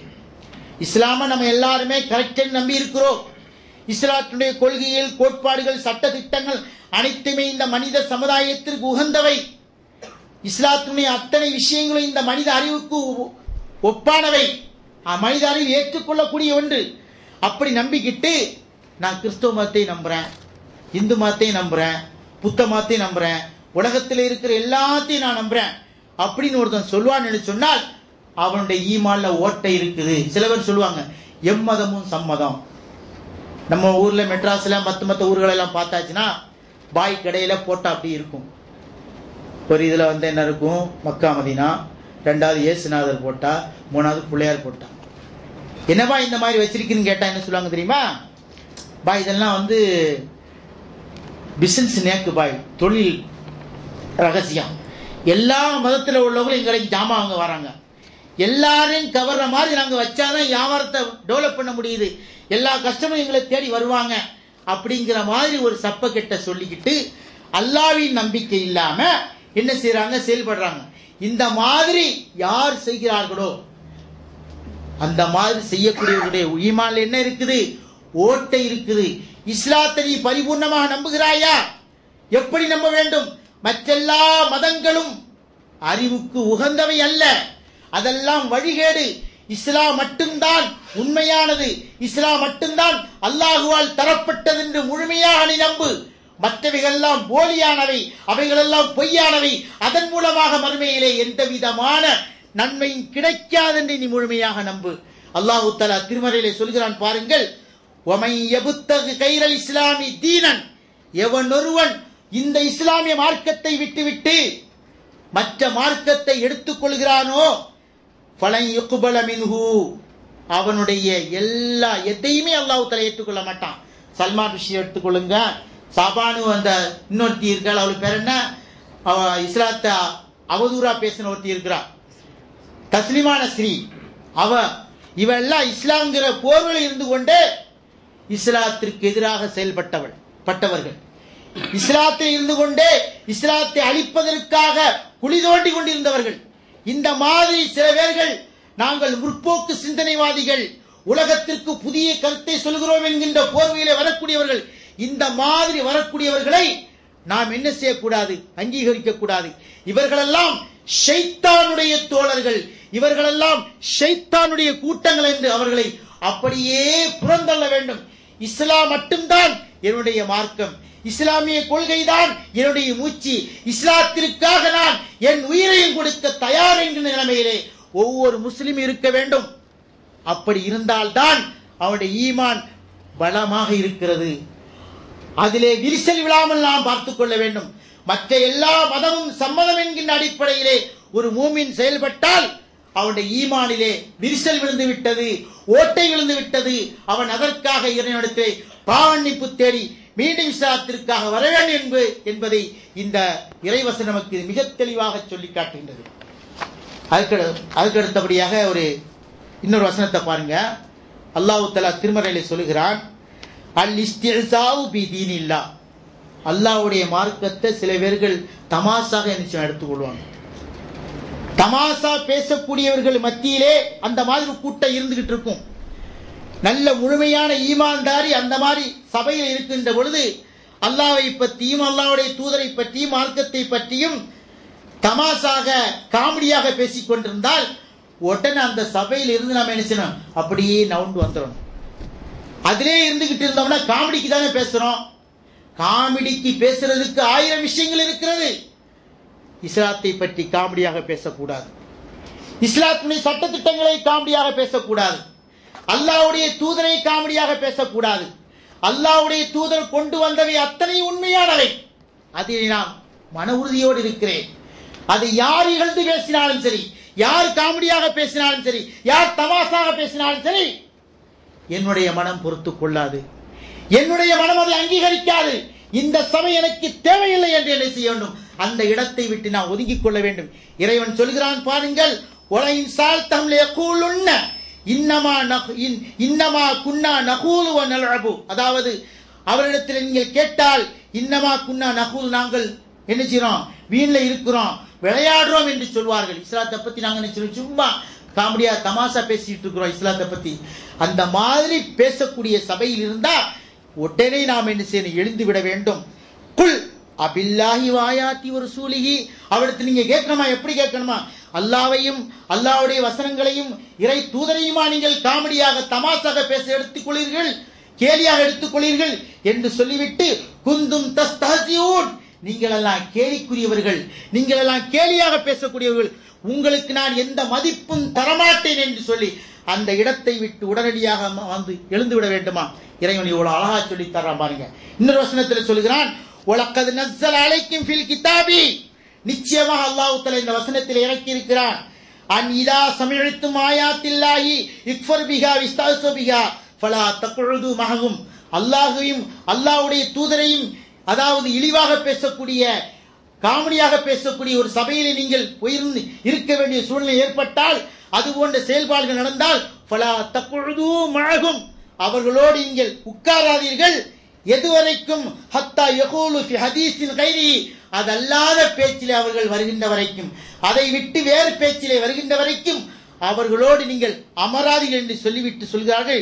இஸ்லாமை நம்ம எல்லாருமே கரெக்ட் நம்பி இருக்கிறோம், இஸ்லாத்துடைய கொள்கைகள், கோட்பாடுகள், சட்ட திட்டங்கள் அனைத்துமே இந்த மனித சமுதாயத்திற்கு உகந்தவை, இஸ்லாத்துடைய அத்தனை விஷயங்களும் இந்த மனித அறிவுக்கு ஒப்பானவை, மனித அறிவு ஏற்றுக்கொள்ளக்கூடிய ஒன்று. அப்படி நம்பிக்கிட்டு நான் கிறிஸ்துவ மதத்தை நம்புறேன், இந்து மதத்தை நம்புறேன், புத்த மதத்தை நம்புறேன், உலகத்தில் இருக்கிற எல்லாத்தையும் நான் நம்புறேன் அப்படின்னு ஒருத்தன் சொல்வான்னு சொன்னால் அவனுடைய ஈமான்ல ஓட்டை இருக்குது. சில பேர் சொல்லுவாங்க எம்மதமும் சம்மதம். நம்ம ஊர்ல மெட்ராஸ்ல மற்ற ஊர்கள் எல்லாம் பார்த்தாச்சுன்னா பாய் கடையில போட்டா அப்படி இருக்கும். ஒரு இதுல என்ன இருக்கும், மக்கா மதீனா, ரெண்டாவது இயேசுநாதர் போட்டா, மூணாவது பிள்ளையார் போட்டா. என்னப்பா இந்த மாதிரி வச்சிருக்குன்னு கேட்டா என்ன சொல்லுவாங்க தெரியுமா, பாய் இதெல்லாம் பிசினஸ் நேக்கு பாய், தொழில் ரகசியம். எல்லா மதத்தில் உள்ளவங்களும் எங்களுக்கு ஜாமான் வாங்க வராங்க, எல்லாரையும் கவர்ற மாதிரி நாங்க வச்சாதான் வியாபாரத்தை டெவலப் பண்ண முடியுது, எல்லா கஸ்டமரும் எங்களை தேடி வருவாங்க அப்படிங்கிற மாதிரி ஒரு சப்ப கெட்ட சொல்லிக்கிட்டு அல்லாஹ்வின் நம்பிக்கை இல்லாம என்ன செய்யறாங்க, செயல்படுறாங்க. இந்த மாதிரி யார் செய்கிறார்களோ அந்த மாதிரி செய்யக்கூடியவர்களுடைய ஈமான்ல என்ன இருக்குது, ஓட்டை இருக்குது. இஸ்லாத்தை நீ பரிபூர்ணமாக நம்புகிறாயா? எப்படி நம்ப வேண்டும்? மற்றெல்லா மதங்களும் அறிவுக்கு உகந்தவை அல்ல, அதெல்லாம் வழிகேடு. இஸ்லாம் மட்டும்தான் உண்மையானது, இஸ்லாம் மட்டும்தான் அல்லாஹுவால் தரப்பட்டது என்று முழுமையாக நீ நம்பு. மற்றவைகளெல்லாம் போலியானவை, அவைகளெல்லாம் பொய்யானவை, அதன் மூலமாக மறுமையிலே எந்த விதமான நன்மையும் கிடைக்காது என்று நீ முழுமையாக நம்பு. அல்லாஹு தஆலா திருமறையிலே சொல்கிறான் பாருங்கள், வமை யபுத்தகு கைரல் இஸ்லாமி தீனன், எவன் ஒருவன் இந்த இஸ்லாமிய மார்க்கத்தை விட்டுவிட்டு மற்ற மார்க்கத்தை எடுத்துக் கொள்கிறானோ ஃபலன் யுக்பல மின்ஹு, அவனுடைய எல்லா எதையுமே அல்லாஹ் தஆலா ஏற்றுக்கொள்ள மாட்டான். சல்மான் ருஷ்டி எடுத்துக்கொள்ளுங்க, சாபானு அந்த இன்னொருத்தி இருக்காள், அவளுக்கு பேர் என்ன, இஸ்லாத்தை அவதூறா பேசின ஒருத்தி இருக்கிறா, தஸ்லிமான ஸ்ரீ, இவெல்லாம் இஸ்லாம்ங்கிற போர்வையில் இருந்து கொண்டே இஸ்லாத்திற்கு எதிராக செயல்பட்டவர்கள், இஸ்லாத்தை இருந்து கொண்டே இஸ்லாத்தை அழிப்பதற்காக குழி தோண்டி கொண்டிருந்தவர்கள். இந்த மாதிரி சில பேர்கள் நாங்கள் முற்போக்கு சிந்தனைவாதிகள், உலகத்திற்கு புதிய கருத்தை சொல்கிறோம் என்கின்ற போர்வையிலே வரக்கூடியவர்கள். இந்த மாதிரி வரக்கூடியவர்களை நாம் என்ன செய்யக்கூடாது, அங்கீகரிக்க கூடாது. இவர்களெல்லாம் ஷைத்தானுடைய தோழர்கள், இவர்களெல்லாம் ஷைத்தானுடைய கூட்டங்கள் என்று அவர்களை அப்படியே புறந்தள்ள வேண்டும். இஸ்லாம் மட்டும்தான் என்னுடைய மார்க்கம், இஸ்லாமிய கொள்கைதான் என்னுடைய மூச்சு, இஸ்லாத்திற்காக நான் என் உயிரையும் கொடுக்க தயார் என்கிற நிலைமையிலே ஒவ்வொரு முஸ்லிம் இருக்க வேண்டும். அப்படி இருந்தால்தான் அவனுடைய ஈமான் பலமாக இருக்கிறது. அதிலே விரிசல் விழாமல் நாம் பார்த்துக் கொள்ள வேண்டும். மற்ற எல்லா மதமும் சம்மதம் என்கின்ற அடிப்படையிலே ஒரு மூமின் செயல்பட்டால் அவனுடைய ஈமானிலே விரிசல் விழுந்து விட்டது, ஓட்டை விழுந்து விட்டது. அவன் அதற்காக இறைவனிடத்திலே பாவமன்னிப்பு தேடி மீண்டும் இஸ்லாத்திற்காக வர வேண்டும் என்பதை இந்த இறைவசனம் நமக்கு மிக தெளிவாக சொல்லி காட்டுகின்றது. அதுக்கு அடுத்தபடியாக இன்னொரு வசனத்தை பாருங்க. அல்லாஹ் தஆலா திருமறையிலே சொல்லுகிறான், அல் இஸ்திஹ்சாஉ பி தீனில்லாஹ், அல்லாஹ்வுடைய மார்க்கத்தை சில பேர்கள் தமாஷாக எடுத்துக்கொள்வாங்க. தமாஷா பேசக்கூடியவர்கள் மத்தியிலே அந்த மாதிரி கூட்டம் இருந்துகிட்டு இருக்கும். நல்ல முழுமையான ஈமான்தாரி அந்த மாதிரி சபையில் இருக்கின்ற பொழுது அல்லாஹ்வை பற்றியும் அல்லாஹ்வுடைய தூதரை பற்றியும் மார்க்கத்தை பற்றியும் தமாஷாக காமெடியாக பேசிக் கொண்டிருந்தால் உடனே அந்த சபையில் இருந்து நாம என்ன செய்யணும், அப்படியே நவுண்டு வந்துடணும். அதிலே இருந்துகிட்டு இருந்தோம்னா காமெடிக்கு தானே பேசுறோம். காமெடிக்கு பேசுறதுக்கு 1000 விஷயங்கள் இருக்கிறது. இஸ்லாத்தை பற்றி காமெடியாக பேசக்கூடாது. இஸ்லாத்தினுடைய சட்டத்திட்டங்களை காமெடியாக பேசக்கூடாது. அல்லாஹ்வுடைய தூதரை காமெடியாக பேசக்கூடாது. அல்லாஹ்வுடைய தூதர் கொண்டு வந்தவை அத்தனை உண்மையானவை. அதில் நான் மன உறுதியோடு இருக்கிறேன். அது யார் இகழ்ந்து பேசினாலும் சரி, யார் காமெடியாக பேசினாலும் சரி, யார் தமாசாக பேசினாலும் சரி, என்னுடைய மனம் பொறுத்துக் கொள்ளாது. என்னுடைய மனம் அதை அங்கீகரிக்காது. இந்த சபை எனக்கு தேவையில்லை என்று என்ன செய்ய வேண்டும், அந்த இடத்தை விட்டு நான் ஒதுங்கிக் கொள்ள வேண்டும். இறைவன் சொல்கிறான் பாருங்கள், ஒலையின் சால் தம்லே கூலுன்ன இன்னமா குன்னா நகூலு வ நல்அபு. அதாவது அவரிடத்தில் நீங்கள் கேட்டால் இன்னமா குன்னா நகூல், நாங்கள் என்ன செய்றோம், வீண்ல இருக்கிறோம், விளையாடுறோம் என்று சொல்வார்கள். இஸ்லாத்தை பத்தி நாங்க நினைச்சிருக்கோம், சும்மா காமெடியா தமாஷா பேசிட்டு இருக்கிறோம் இஸ்லாத்தை பத்தி. அந்த மாதிரி பேசக்கூடிய சபையில் இருந்தா உடனே நாம் என்ன செய்யணும், எழுந்து விட வேண்டும். குல் அபில்லாஹி வாயாத்தி ஒரு சூலிகி. அவரிடத்தில் நீங்க கேட்கணுமா, எப்படி கேட்கணுமா, அல்லாவையும் அல்லாஹ்வுடைய வசனங்களையும் இறை தூதரையுமா நீங்கள் காமெடியாக தமாஷாக பேச எடுத்துக்கொள்ளீர்கள், கேலியாக எடுத்துக்கொள்ளீர்கள் என்று சொல்லிவிட்டு குந்தும் தஸ்தஹ்சிஊன், நீங்கள் எல்லாம் கேலிக்குரியவர்கள், நீங்கள் எல்லாம் கேலியாக பேசக்கூடியவர்கள், உங்களுக்கு நான் எந்த மதிப்பும் தரமாட்டேன் என்று சொல்லி அந்த இடத்தை விட்டு உடனடியாக வந்து எழுந்து விட வேண்டுமா. இறைவன் இவ்வளவு அழகா சொல்லி தர்றான் பாருங்க. இன்னொரு வசனத்தில் சொல்கிறான், வலக்கத் நஸ்ஸல அலைக்கும் ஃபில் கிதாபி, நிச்சயமாக அல்லாஹ் தஆலா இந்த வசனத்தில் இறக்கி இருக்கிறான், அன் இதா சமிஅத்தும் ஆயாத்தில்லாஹி இக்ஃபர் பிஹா விஸ்தஹ்ஸு பிஹா ஃபலா தக்உது மஹகும். அல்லாஹ்வையும் அல்லாஹ்வுடைய தூதரையும் அதாவது இழிவாக பேசக்கூடிய காமெடியாக பேசக்கூடிய ஒரு சபையிலே நீங்கள் உயர்ந்து இருக்க வேண்டிய சூழ்நிலை ஏற்பட்டால், அது போன்ற செயல்பாடுகள் நடந்தால் ஃபலா தக்உது மஅகும், அவர்களோடு நீங்கள் உட்காராதீர்கள். எதுவரைக்கும் ஹத்தா யகூலு ஃபி ஹதீஸின் கைரி, அதல்லாத பேச்சிலே அவர்கள் வருகின்ற வரைக்கும், அதை விட்டு வேறு பேச்சிலே வருகின்ற வரைக்கும் அவர்களோடு நீங்கள் அமராதீர்கள் என்று சொல்லிவிட்டு சொல்கிறார்கள்,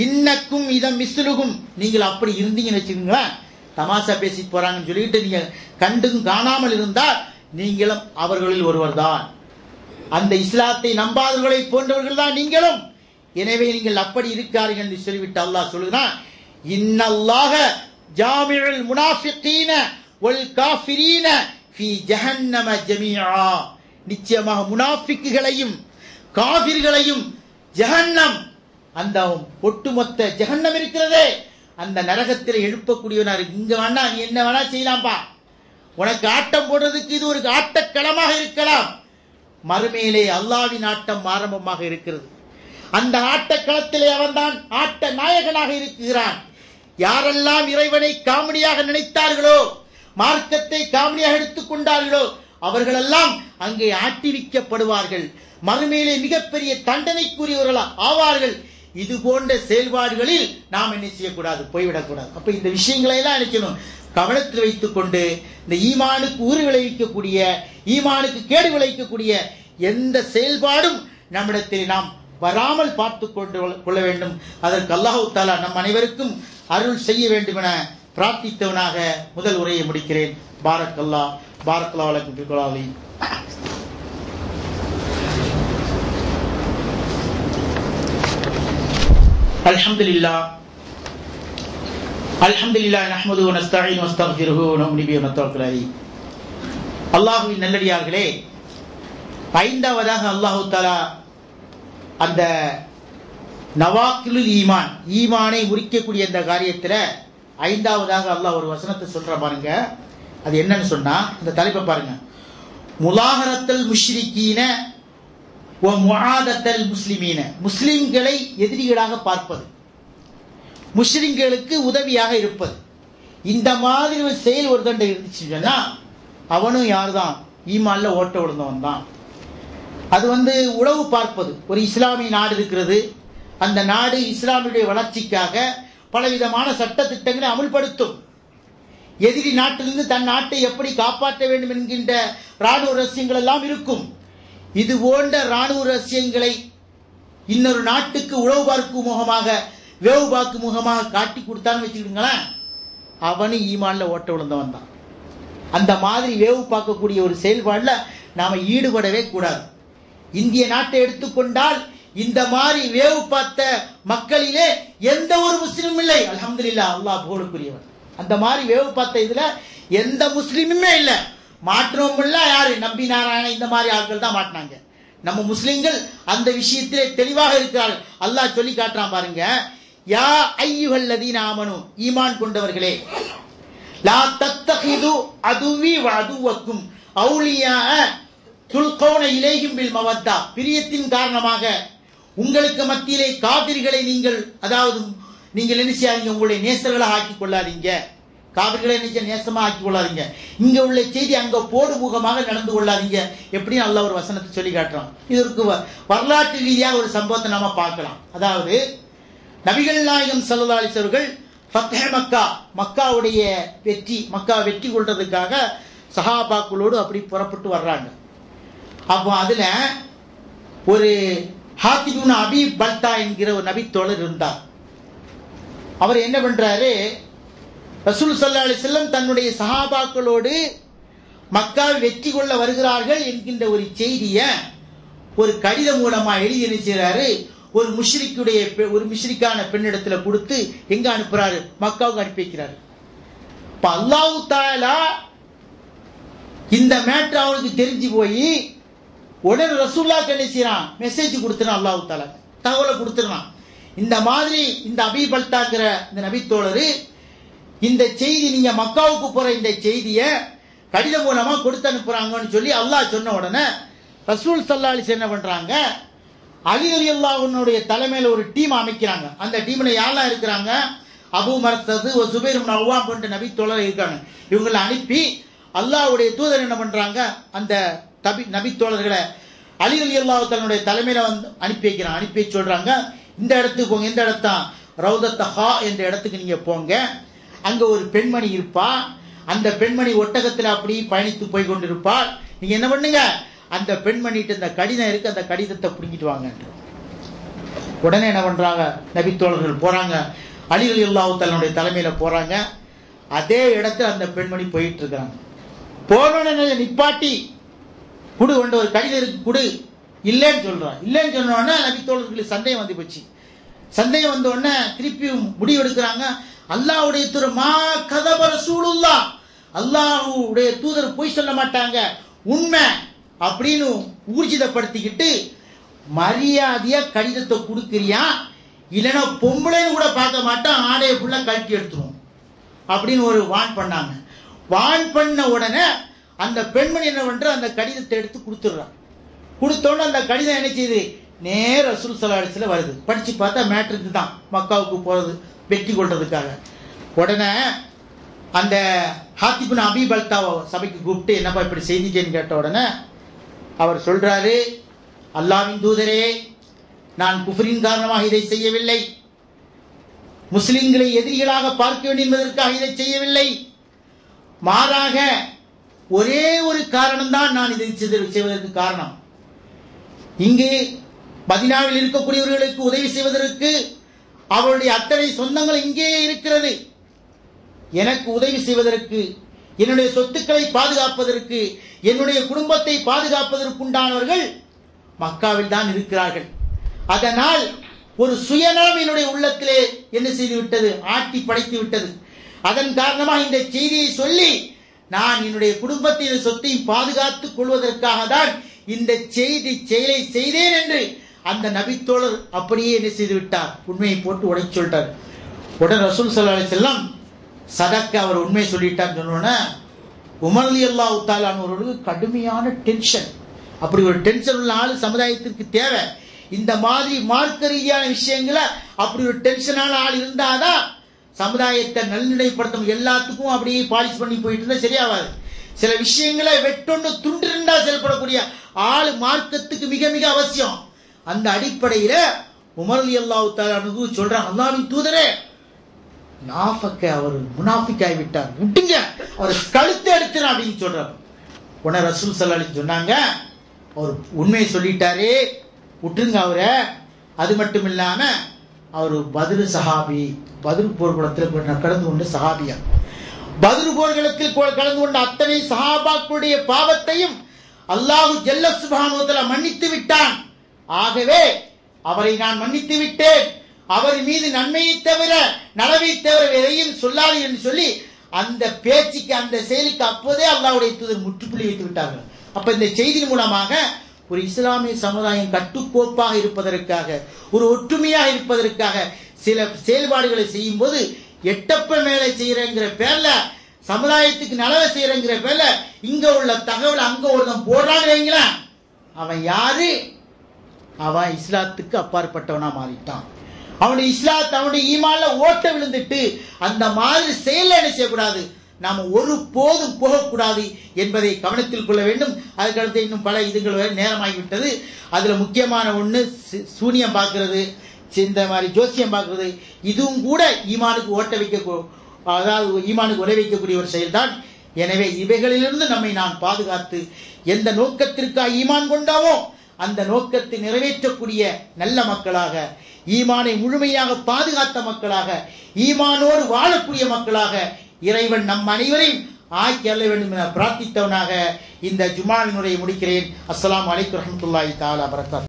இன்னக்கும் இதம் மிஸ்லுகும், நீங்கள் அப்படி இருந்தீங்கன்னு வச்சுக்கோங்களேன், தமாஷா பேசி போறாங்கன்னு சொல்லிட்டு நீங்க கண்டும் காணாமல் இருந்தால் நீங்களும் அவர்களில் ஒருவர் தான். அந்த இஸ்லாத்தை நம்பாதவர்களை போன்றவர்கள் தான் நீங்களும். எனவே நீங்கள் அப்படி இருக்கார்கள் என்று சொல்லிவிட்டு அல்லாஹ் சொல்கிறான், இன்னல்லாஹ ஜாமிஉல் முனாஃபிகீன வல் காஃபிரீன ஃபீ ஜஹன்னம ஜமீஆ. நிச்சயமாக முனாஃபிக்குகளையும் காஃபிர்களையும் ஜஹன்னம், அந்த ஒட்டுமொத்த ஜஹன்னம் இருக்கிறதே அந்த நரகத்தில் எழுப்பக்கூடியவனார். இங்க வேணா நீ என்ன வேணா செய்யலாம்பா, உனக்கு ஆட்டம் போடுறதுக்கு இது ஒரு ஆட்டக்களமாக இருக்கலாம், மறுமையிலே அல்லாஹ்வின் ஆட்டம் ஆரம்பமாக இருக்கிறது. அந்த ஆட்டக்களத்திலே அவன்தான் ஆட்ட நாயகனாக இருக்கிறான். யாரெல்லாம் இறைவனை காமெடியாக நினைத்தார்களோ, மார்க்கத்தை காமெடியாக எடுத்துக் கொண்டார்களோ, அவர்களெல்லாம் அங்கே ஆட்டிவிக்கப்படுவார்கள். மறுமையிலே மிகப்பெரிய தண்டனைக்குரியவர்கள் ஆவார்கள். இது போன்ற செயல்பாடுகளில் நாம் என்ன செய்யக்கூடாது, போய்விடக்கூடாது. அப்ப இந்த விஷயங்களை எல்லாம் நினைக்கணும், கவனத்தில் வைத்துக் கொண்டு இந்த ஈமானுக்கு ஊறு விளைவிக்கக்கூடிய, ஈமானுக்கு கேடு விளைவிக்கக்கூடிய எந்த செயல்பாடும் நம்மிடத்தில் நாம் வராமல் பார்த்து கொள்ள வேண்டும். அதற்கு அல்லாஹ் தஆலா நம் அனைவருக்கும் அருள் செய்ய வேண்டும் என பிரார்த்தித்தவனாக முதல் உரையை முடிக்கிறேன். பாரக்கல்லாஹ் பாரக்கல்லாஹு லக்கும் ஃபில் குர்ஆனி. அல்ஹம்துலில்லாஹ் அல்ஹம்துலில்லாஹ் நஹ்மதுஹு வ நஸ்தஈனு வ நஸ்தக்ஃபிருஹு வ நு'மினு பிஹி வ நத்தவக்கலு அலைஹி. அல்லாஹ்வின் நல்லடியார்களே, ஐந்தாவதாக அல்லாஹ் தஆலா அந்த நவாக்கிலுல் ஈமான், ஈமானை முறிக்கக்கூடிய இந்த காரியத்தில் ஐந்தாவதாக அல்லாஹ் ஒரு வசனத்தை சொல்ற பாருங்க. அது என்னன்னு சொன்னா, இந்த தலைப்பை பாருங்க, முலாஹரத்தல் முஷ்ரிகீன வ முஆதத்தல் முஸ்லிமீன, முஸ்லிம்களை எதிரிகளாக பார்ப்பது, முஸ்லிம்களுக்கு உதவியாக இருப்பது. இந்த மாதிரி ஒரு செயல் ஒரு தண்டை இருந்துச்சுன்னு சொன்னா அவனும் யார்தான், ஈமான்ல ஓட்ட விழுந்தவன் தான். அது உளவு பார்ப்பது. ஒரு இஸ்லாமிய நாடு இருக்கிறது, அந்த நாடு இஸ்லாமியுடைய வளர்ச்சிக்காக பலவிதமான சட்ட திட்டங்களை அமுல்படுத்தும். எதிரி நாட்டிலிருந்து தன் நாட்டை எப்படி காப்பாற்ற வேண்டும் என்கின்ற ராணுவ ரகசியங்கள் எல்லாம் இருக்கும். இது போன்ற ராணுவ ரகசியங்களை இன்னொரு நாட்டுக்கு உளவு பார்க்கும் முகமாக, வேவு பார்க்கும் முகமாக காட்டி கொடுத்தான்னு வச்சுக்கிட்டுங்களேன், அவனு ஈமான்ல ஓட்ட விழுந்தவன் தான். அந்த மாதிரி வேவு பார்க்கக்கூடிய ஒரு செயல்பாடுல நாம ஈடுபடவே கூடாது. இந்திய நாட்டை எடுத்துக்கொண்டால் இந்த மாதிரி வேவு பார்த்த மக்களிலே எந்த ஒரு முஸ்லிமும் இல்லை. அல்ஹம்துலில்லாஹ், அல்லாஹ் புகழுக்குரியவன். அந்த மாதிரி வேவு பார்த்த இதுல எந்த முஸ்லிமுமே இல்லை. மாற்றவும் இல்லை. யாரு? நம்பி நாராயணன் இந்த மாதிரி ஆட்கள் தான் மாட்டினாங்க. நம்ம முஸ்லிம்கள் அந்த விஷயத்திலே தெளிவாக இருக்கிறார்கள். அல்லாஹ் சொல்லி காட்டுறான் பாருங்க. யா அய்யுஹல்லதீன ஆமனு, ஈமான் கொண்டவர்களே, லா தத்தகிது அதுவி வ அதுவக்கும் அவுலியா துல்கௌன இலைஹிம் பில் மவத்தா, பிரியத்தின் காரணமாக உங்களுக்கு மத்தியிலே காபிர்களை நீங்கள், அதாவது நீங்கள் என்ன செய்யாதீங்க, உங்களுடைய நேசர்களாக ஆக்கிக் கொள்ளாதீங்க. காபிர்களை நினைச்ச நேசமா ஆக்கிக் கொள்ளாதீங்க. இங்க உள்ள செய்தி அங்க போடு முகமாக நடந்து கொள்ளாதீங்க. எப்படின்னு அல்லாஹ் ஒரு வசனத்தை சொல்லி காட்டுறான். இதற்கு வரலாற்று ரீதியாக ஒரு சம்பவத்தை நாம பார்க்கலாம். அதாவது நபிகள் நாயகம் ஸல்லல்லாஹு அலைஹி வஸல்லம் அவர்கள் ஃபத்ஹ் மக்கா, மக்காவுடைய வெற்றி, மக்கா வெற்றி கொள்றதுக்காக சஹாபாக்களோடு அப்படி புறப்பட்டு வர்றாங்க. அப்போ அதுல ஒரு ஹாத்திப் இப்னு அபீ பல்தா என்கிற ஒரு நபி தோழர் இருந்தார். அவர் என்ன பண்றாரு, ரசூல் ஸல்லல்லாஹு அலைஹி வஸல்லம் தன்னுடைய சஹாபாக்களோடு மக்காவை வெற்றி கொள்ள வருகிறார்கள் என்கின்ற ஒரு செய்தியை ஒரு கடிதம் மூலமா எழுதி அனுப்புகிறாரு. ஒரு முஷ்ரிக்கான பெண்ணிடத்துல கொடுத்து எங்க அனுப்புறாரு, மக்காவுக்கு அனுப்பி வைக்கிறாரு. இப்ப அல்லாஹ் தஆலா இந்த மேட்டர் அவனுக்கு தெரிஞ்சு போய் உடனே ரசூலுல்லாஹ்க்கு என்ன செய்யறான், மெசேஜ் கொடுத்துறான். அல்லாஹ் தஆலா தகவலை கொடுத்துறான். இந்த மாதிரி இந்த அபீ பல்தாங்கிற இந்த நபித்தோழரு இந்த செய்தி, நீங்க மக்காவுக்கு போற இந்த செய்தியை கடிதம் மூலமா கொடுத்து அனுப்புறாங்கன்னு சொல்லி அல்லாஹ் சொன்ன உடனே ரசூல் ஸல்லல்லாஹு அலைஹி வஸல்லம் என்ன பண்றாங்க, அலி ரலியல்லாஹு அன்ஹுடைய தலைமையில ஒரு டீம் அமைக்கிறாங்க. அந்த டீம்ல யாரெல்லாம் இருக்கிறாங்க, அபூ மர்சது, சுபைர் இப்னு அவ்வாம் போன்ற நபி தோழர் இருக்காங்க. இவங்களை அனுப்பி அல்லாஹ்வுடைய தூதர் என்ன பண்றாங்க, அந்த நபி தோழர்களை அலி ரலியல்லாஹு தன்னுடைய தலைமையில வந்து அனுப்பி வைக்கிறாங்க. அனுப்பி சொல்றாங்க, இந்த இடத்துக்கு போங்க, இந்த இடத்தான் ரௌதத் ஹா என்ற இடத்துக்கு நீங்க போங்க. அங்க ஒரு பெண்மணி இருப்பா. அந்த பெண்மணி ஒட்டகத்துல அப்படி பயணித்து போய் கொண்டிருப்பாள். நீங்க என்ன பண்ணுங்க, அந்த பெண்மணிட்டு இந்த கடிதம் இருக்கு, அந்த கடிதத்தை புடிங்கிட்டு வாங்க. உடனே என்ன பண்றாங்க, நபி தோழர்கள் போறாங்க. அலி ரலியல்லாஹு தன்னுடைய தலைமையில போறாங்க. அதே இடத்துல அந்த பெண்மணி போயிட்டு இருக்காங்க. போனோடனே நிப்பாட்டி குடு, கொண்டு ஒரு கடிதம் இருக்கு குடு, இல்லைன்னு சொல்றான். இல்லைன்னு சொன்ன உடனே நபி தோழர்களுக்கு சந்தேகம் வந்து போச்சு. சந்தேகம் வந்த உடனே திருப்பியும் முடிவெடுக்கிறாங்க. அல்லாஹ்வுடைய தூதர் மா கதப ரசூலுல்லாஹ், அல்லாஹ்வுடைய தூதர் பொய் சொல்ல மாட்டாங்க, உண்மை அப்படின்னு ஊர்ஜிதப்படுத்திக்கிட்டு மரியாதையா கடிதத்தை கொடுக்கிறியா, இல்லைன்னா பொம்பளைன்னு கூட பார்க்க மாட்டான், ஆடையை ஃபுல்லா கழட்டி எடுத்துரும் அப்படின்னு ஒரு வான் பண்ணாங்க. வான் பண்ண உடனே அந்த பெண்மணி என்ன பண்ற, அந்த கடிதத்தை எடுத்து கொடுத்துடுறான். கொடுத்தோன்னு அந்த கடிதம் என்ன செய்யுது, நேர ரசூல் ஸல்லல்லாஹு அலைஹி வஸல்லம் வருது. படிச்சு பார்த்தா மேட்ருக்கு தான், மக்காவுக்கு போறது வெற்றி கொள்றதுக்காக. உடனே அந்த ஹாத்திப் இப்னு அபீ பல்தாவை சபைக்கு கூப்பிட்டு என்னப்பா இப்படி செய்திக்கேன்னு கேட்ட உடனே அவர் சொல்றாரு, அல்லாஹ்வின் தூதரே, நான் குஃப்ரின் காரணமாக இதை செய்யவில்லை, முஸ்லிம்களை எதிரிகளாக பார்க்க வேண்டும் என்பதற்காக இதை செய்யவில்லை, மாறாக ஒரே ஒரு காரணம் தான் நான் இதை செய்வதற்கு காரணம். இங்கு மதீனாவில் இருக்கக்கூடியவர்களுக்கு உதவி செய்வதற்கு அவருடைய அத்தனை சொந்தங்கள் இங்கேயே இருக்கிறது. எனக்கு உதவி செய்வதற்கு, என்னுடைய சொத்துக்களை பாதுகாப்பதற்கு, என்னுடைய குடும்பத்தை பாதுகாப்பதற்குண்டானவர்கள் மக்காவில் தான் இருக்கிறார்கள். அதனால் ஒரு சுயநலம் என்னுடைய உள்ளத்திலே என்ன செய்து விட்டது, ஆட்டி படைத்து விட்டது. அதன் காரணமாக இந்த செய்தியை சொல்லி நான் என்னுடைய குடும்பத்தின் சொத்தையும் பாதுகாத்துக் கொள்வதற்காக தான் இந்த செயலை செய்தேன் என்று அந்த நபித்தோழர் அப்படியே என்ன செய்து விட்டார், உண்மையை போட்டு உடைச்சு சொல்லிட்டார். உடனே ரசூல் ஸல்லல்லாஹு அலைஹி வஸல்லம் சதக்க அவர் உண்மை சொல்லிட்டான்னு சொன்னோன்னே உமர் ரலியல்லாஹு தஆலா அவர்களுக்கு கடுமையான டென்ஷன். அப்படி ஒரு டென்ஷன் உள்ள ஆளு சமுதாயத்திற்கு தேவை. இந்த மாதிரி மார்க்க ரீதியான விஷயங்களை அப்படி ஒரு டென்ஷனான ஆள் இருந்தாதான் சமுதாயத்தை நல்நிலைப்படுத்தும். எல்லாத்துக்கும் அப்படியே பாலிஷ் பண்ணி போயிட்டு இருந்தா சரியாவாது. சில விஷயங்களை வெட்டொண்டு துண்டு ரெண்டா செயல்படக்கூடிய ஆள் மார்க்கத்துக்கு மிக மிக அவசியம். அந்த அடிப்படையில உமர் ரலியல்லாஹு தஆலா அன்ஹு சொல்றாங்க, அல்லாஹ்வின் தூதரே, நாஃபக்க அவர் முனாஃபிக்காய் விட்டார், விட்டுங்க, அவர் கழுத்தை எடுத்துறான் அப்படின்னு சொல்றாரு. உடனே ரசூல் ஸல்லல்லாஹு அலைஹி வஸல்லம் சொன்னாங்க, அவர் உண்மையை சொல்லிட்டாரு, விட்டுருங்க அவரை. அது மட்டும் இல்லாம அவர் பத்ரு சஹாபி, பத்ரு போர்க்குளத்தில் கலந்து கொண்ட சஹாபியா. பத்ரு போர்க்களத்தில் கலந்து கொண்ட அத்தனை சஹாபாக்களுடைய பாவத்தையும் அல்லாஹ் ஜல்ல சுப்ஹானஹு வ தஆலா மன்னித்து விட்டான். ஆகவே அவரை நான் மன்னித்து விட்டேன், அவர் மீது நன்மையை தவிர நலவை தவிர எதையும் சொல்லாது என்று சொல்லி அந்த பேச்சுக்கு அந்த செயலுக்கு அப்போதே அல்லாஹ்வுடைய தூதர் முற்றுப்புள்ளி வைத்து விட்டார்கள். அப்ப இந்த செய்தியின் மூலமாக ஒரு இஸ்லாமிய சமுதாயம் கட்டுக்கோப்பாக இருப்பதற்காக, ஒரு ஒற்றுமையாக இருப்பதற்காக சில செயல்பாடுகளை செய்யும் போது எட்டப்ப மேலே செய்யறங்கிற பேர்ல, சமுதாயத்துக்கு நலவை செய்யறங்கிற பேர்ல இங்க உள்ள தகவல் அங்க ஒருத்தன் போடுறாங்க, அவன் யாரு? அவன் இஸ்லாத்துக்கு அப்பாற்பட்டவனா மாறிட்டான். அவனுடைய இஸ்லாத் அவனுடைய ஈமான்ல ஓட்ட விழுந்துட்டு அந்த மாதிரி செயல் என்ன செய்யக்கூடாது, நாம ஒரு போதும் போகக்கூடாது என்பதை கவனத்தில் கொள்ள வேண்டும். அதுக்கடுத்து இன்னும் பல இதுகள் நேரமாகிவிட்டது. அதுல முக்கியமான ஒண்ணு சூனியம் பார்க்கிறது, இந்த மாதிரி ஜோசியம் பார்க்கிறது. இதுவும் கூட ஈமானுக்கு ஓட்ட வைக்க, அதாவது ஈமானுக்கு உரை வைக்கக்கூடிய ஒரு செயல்தான். எனவே இவைகளிலிருந்து நம்மை நான் பாதுகாத்து எந்த நோக்கத்திற்காக ஈமான் கொண்டாவோ அந்த நோக்கத்தை நிறைவேற்றக்கூடிய நல்ல மக்களாக, ஈமானை முழுமையாக பாதுகாத்த மக்களாக, ஈமானோடு வாழக்கூடிய மக்களாக இறைவன் நம் அனைவரையும் ஆக்கி அருள வேண்டும் என பிரார்த்தித்தவனாக இந்த ஜும்ஆவின் உரையை முடிக்கிறேன். அஸ்ஸலாமு அலைக்கும் வரஹ்மத்துல்லாஹி தஆலா வபரகாத்துஹு.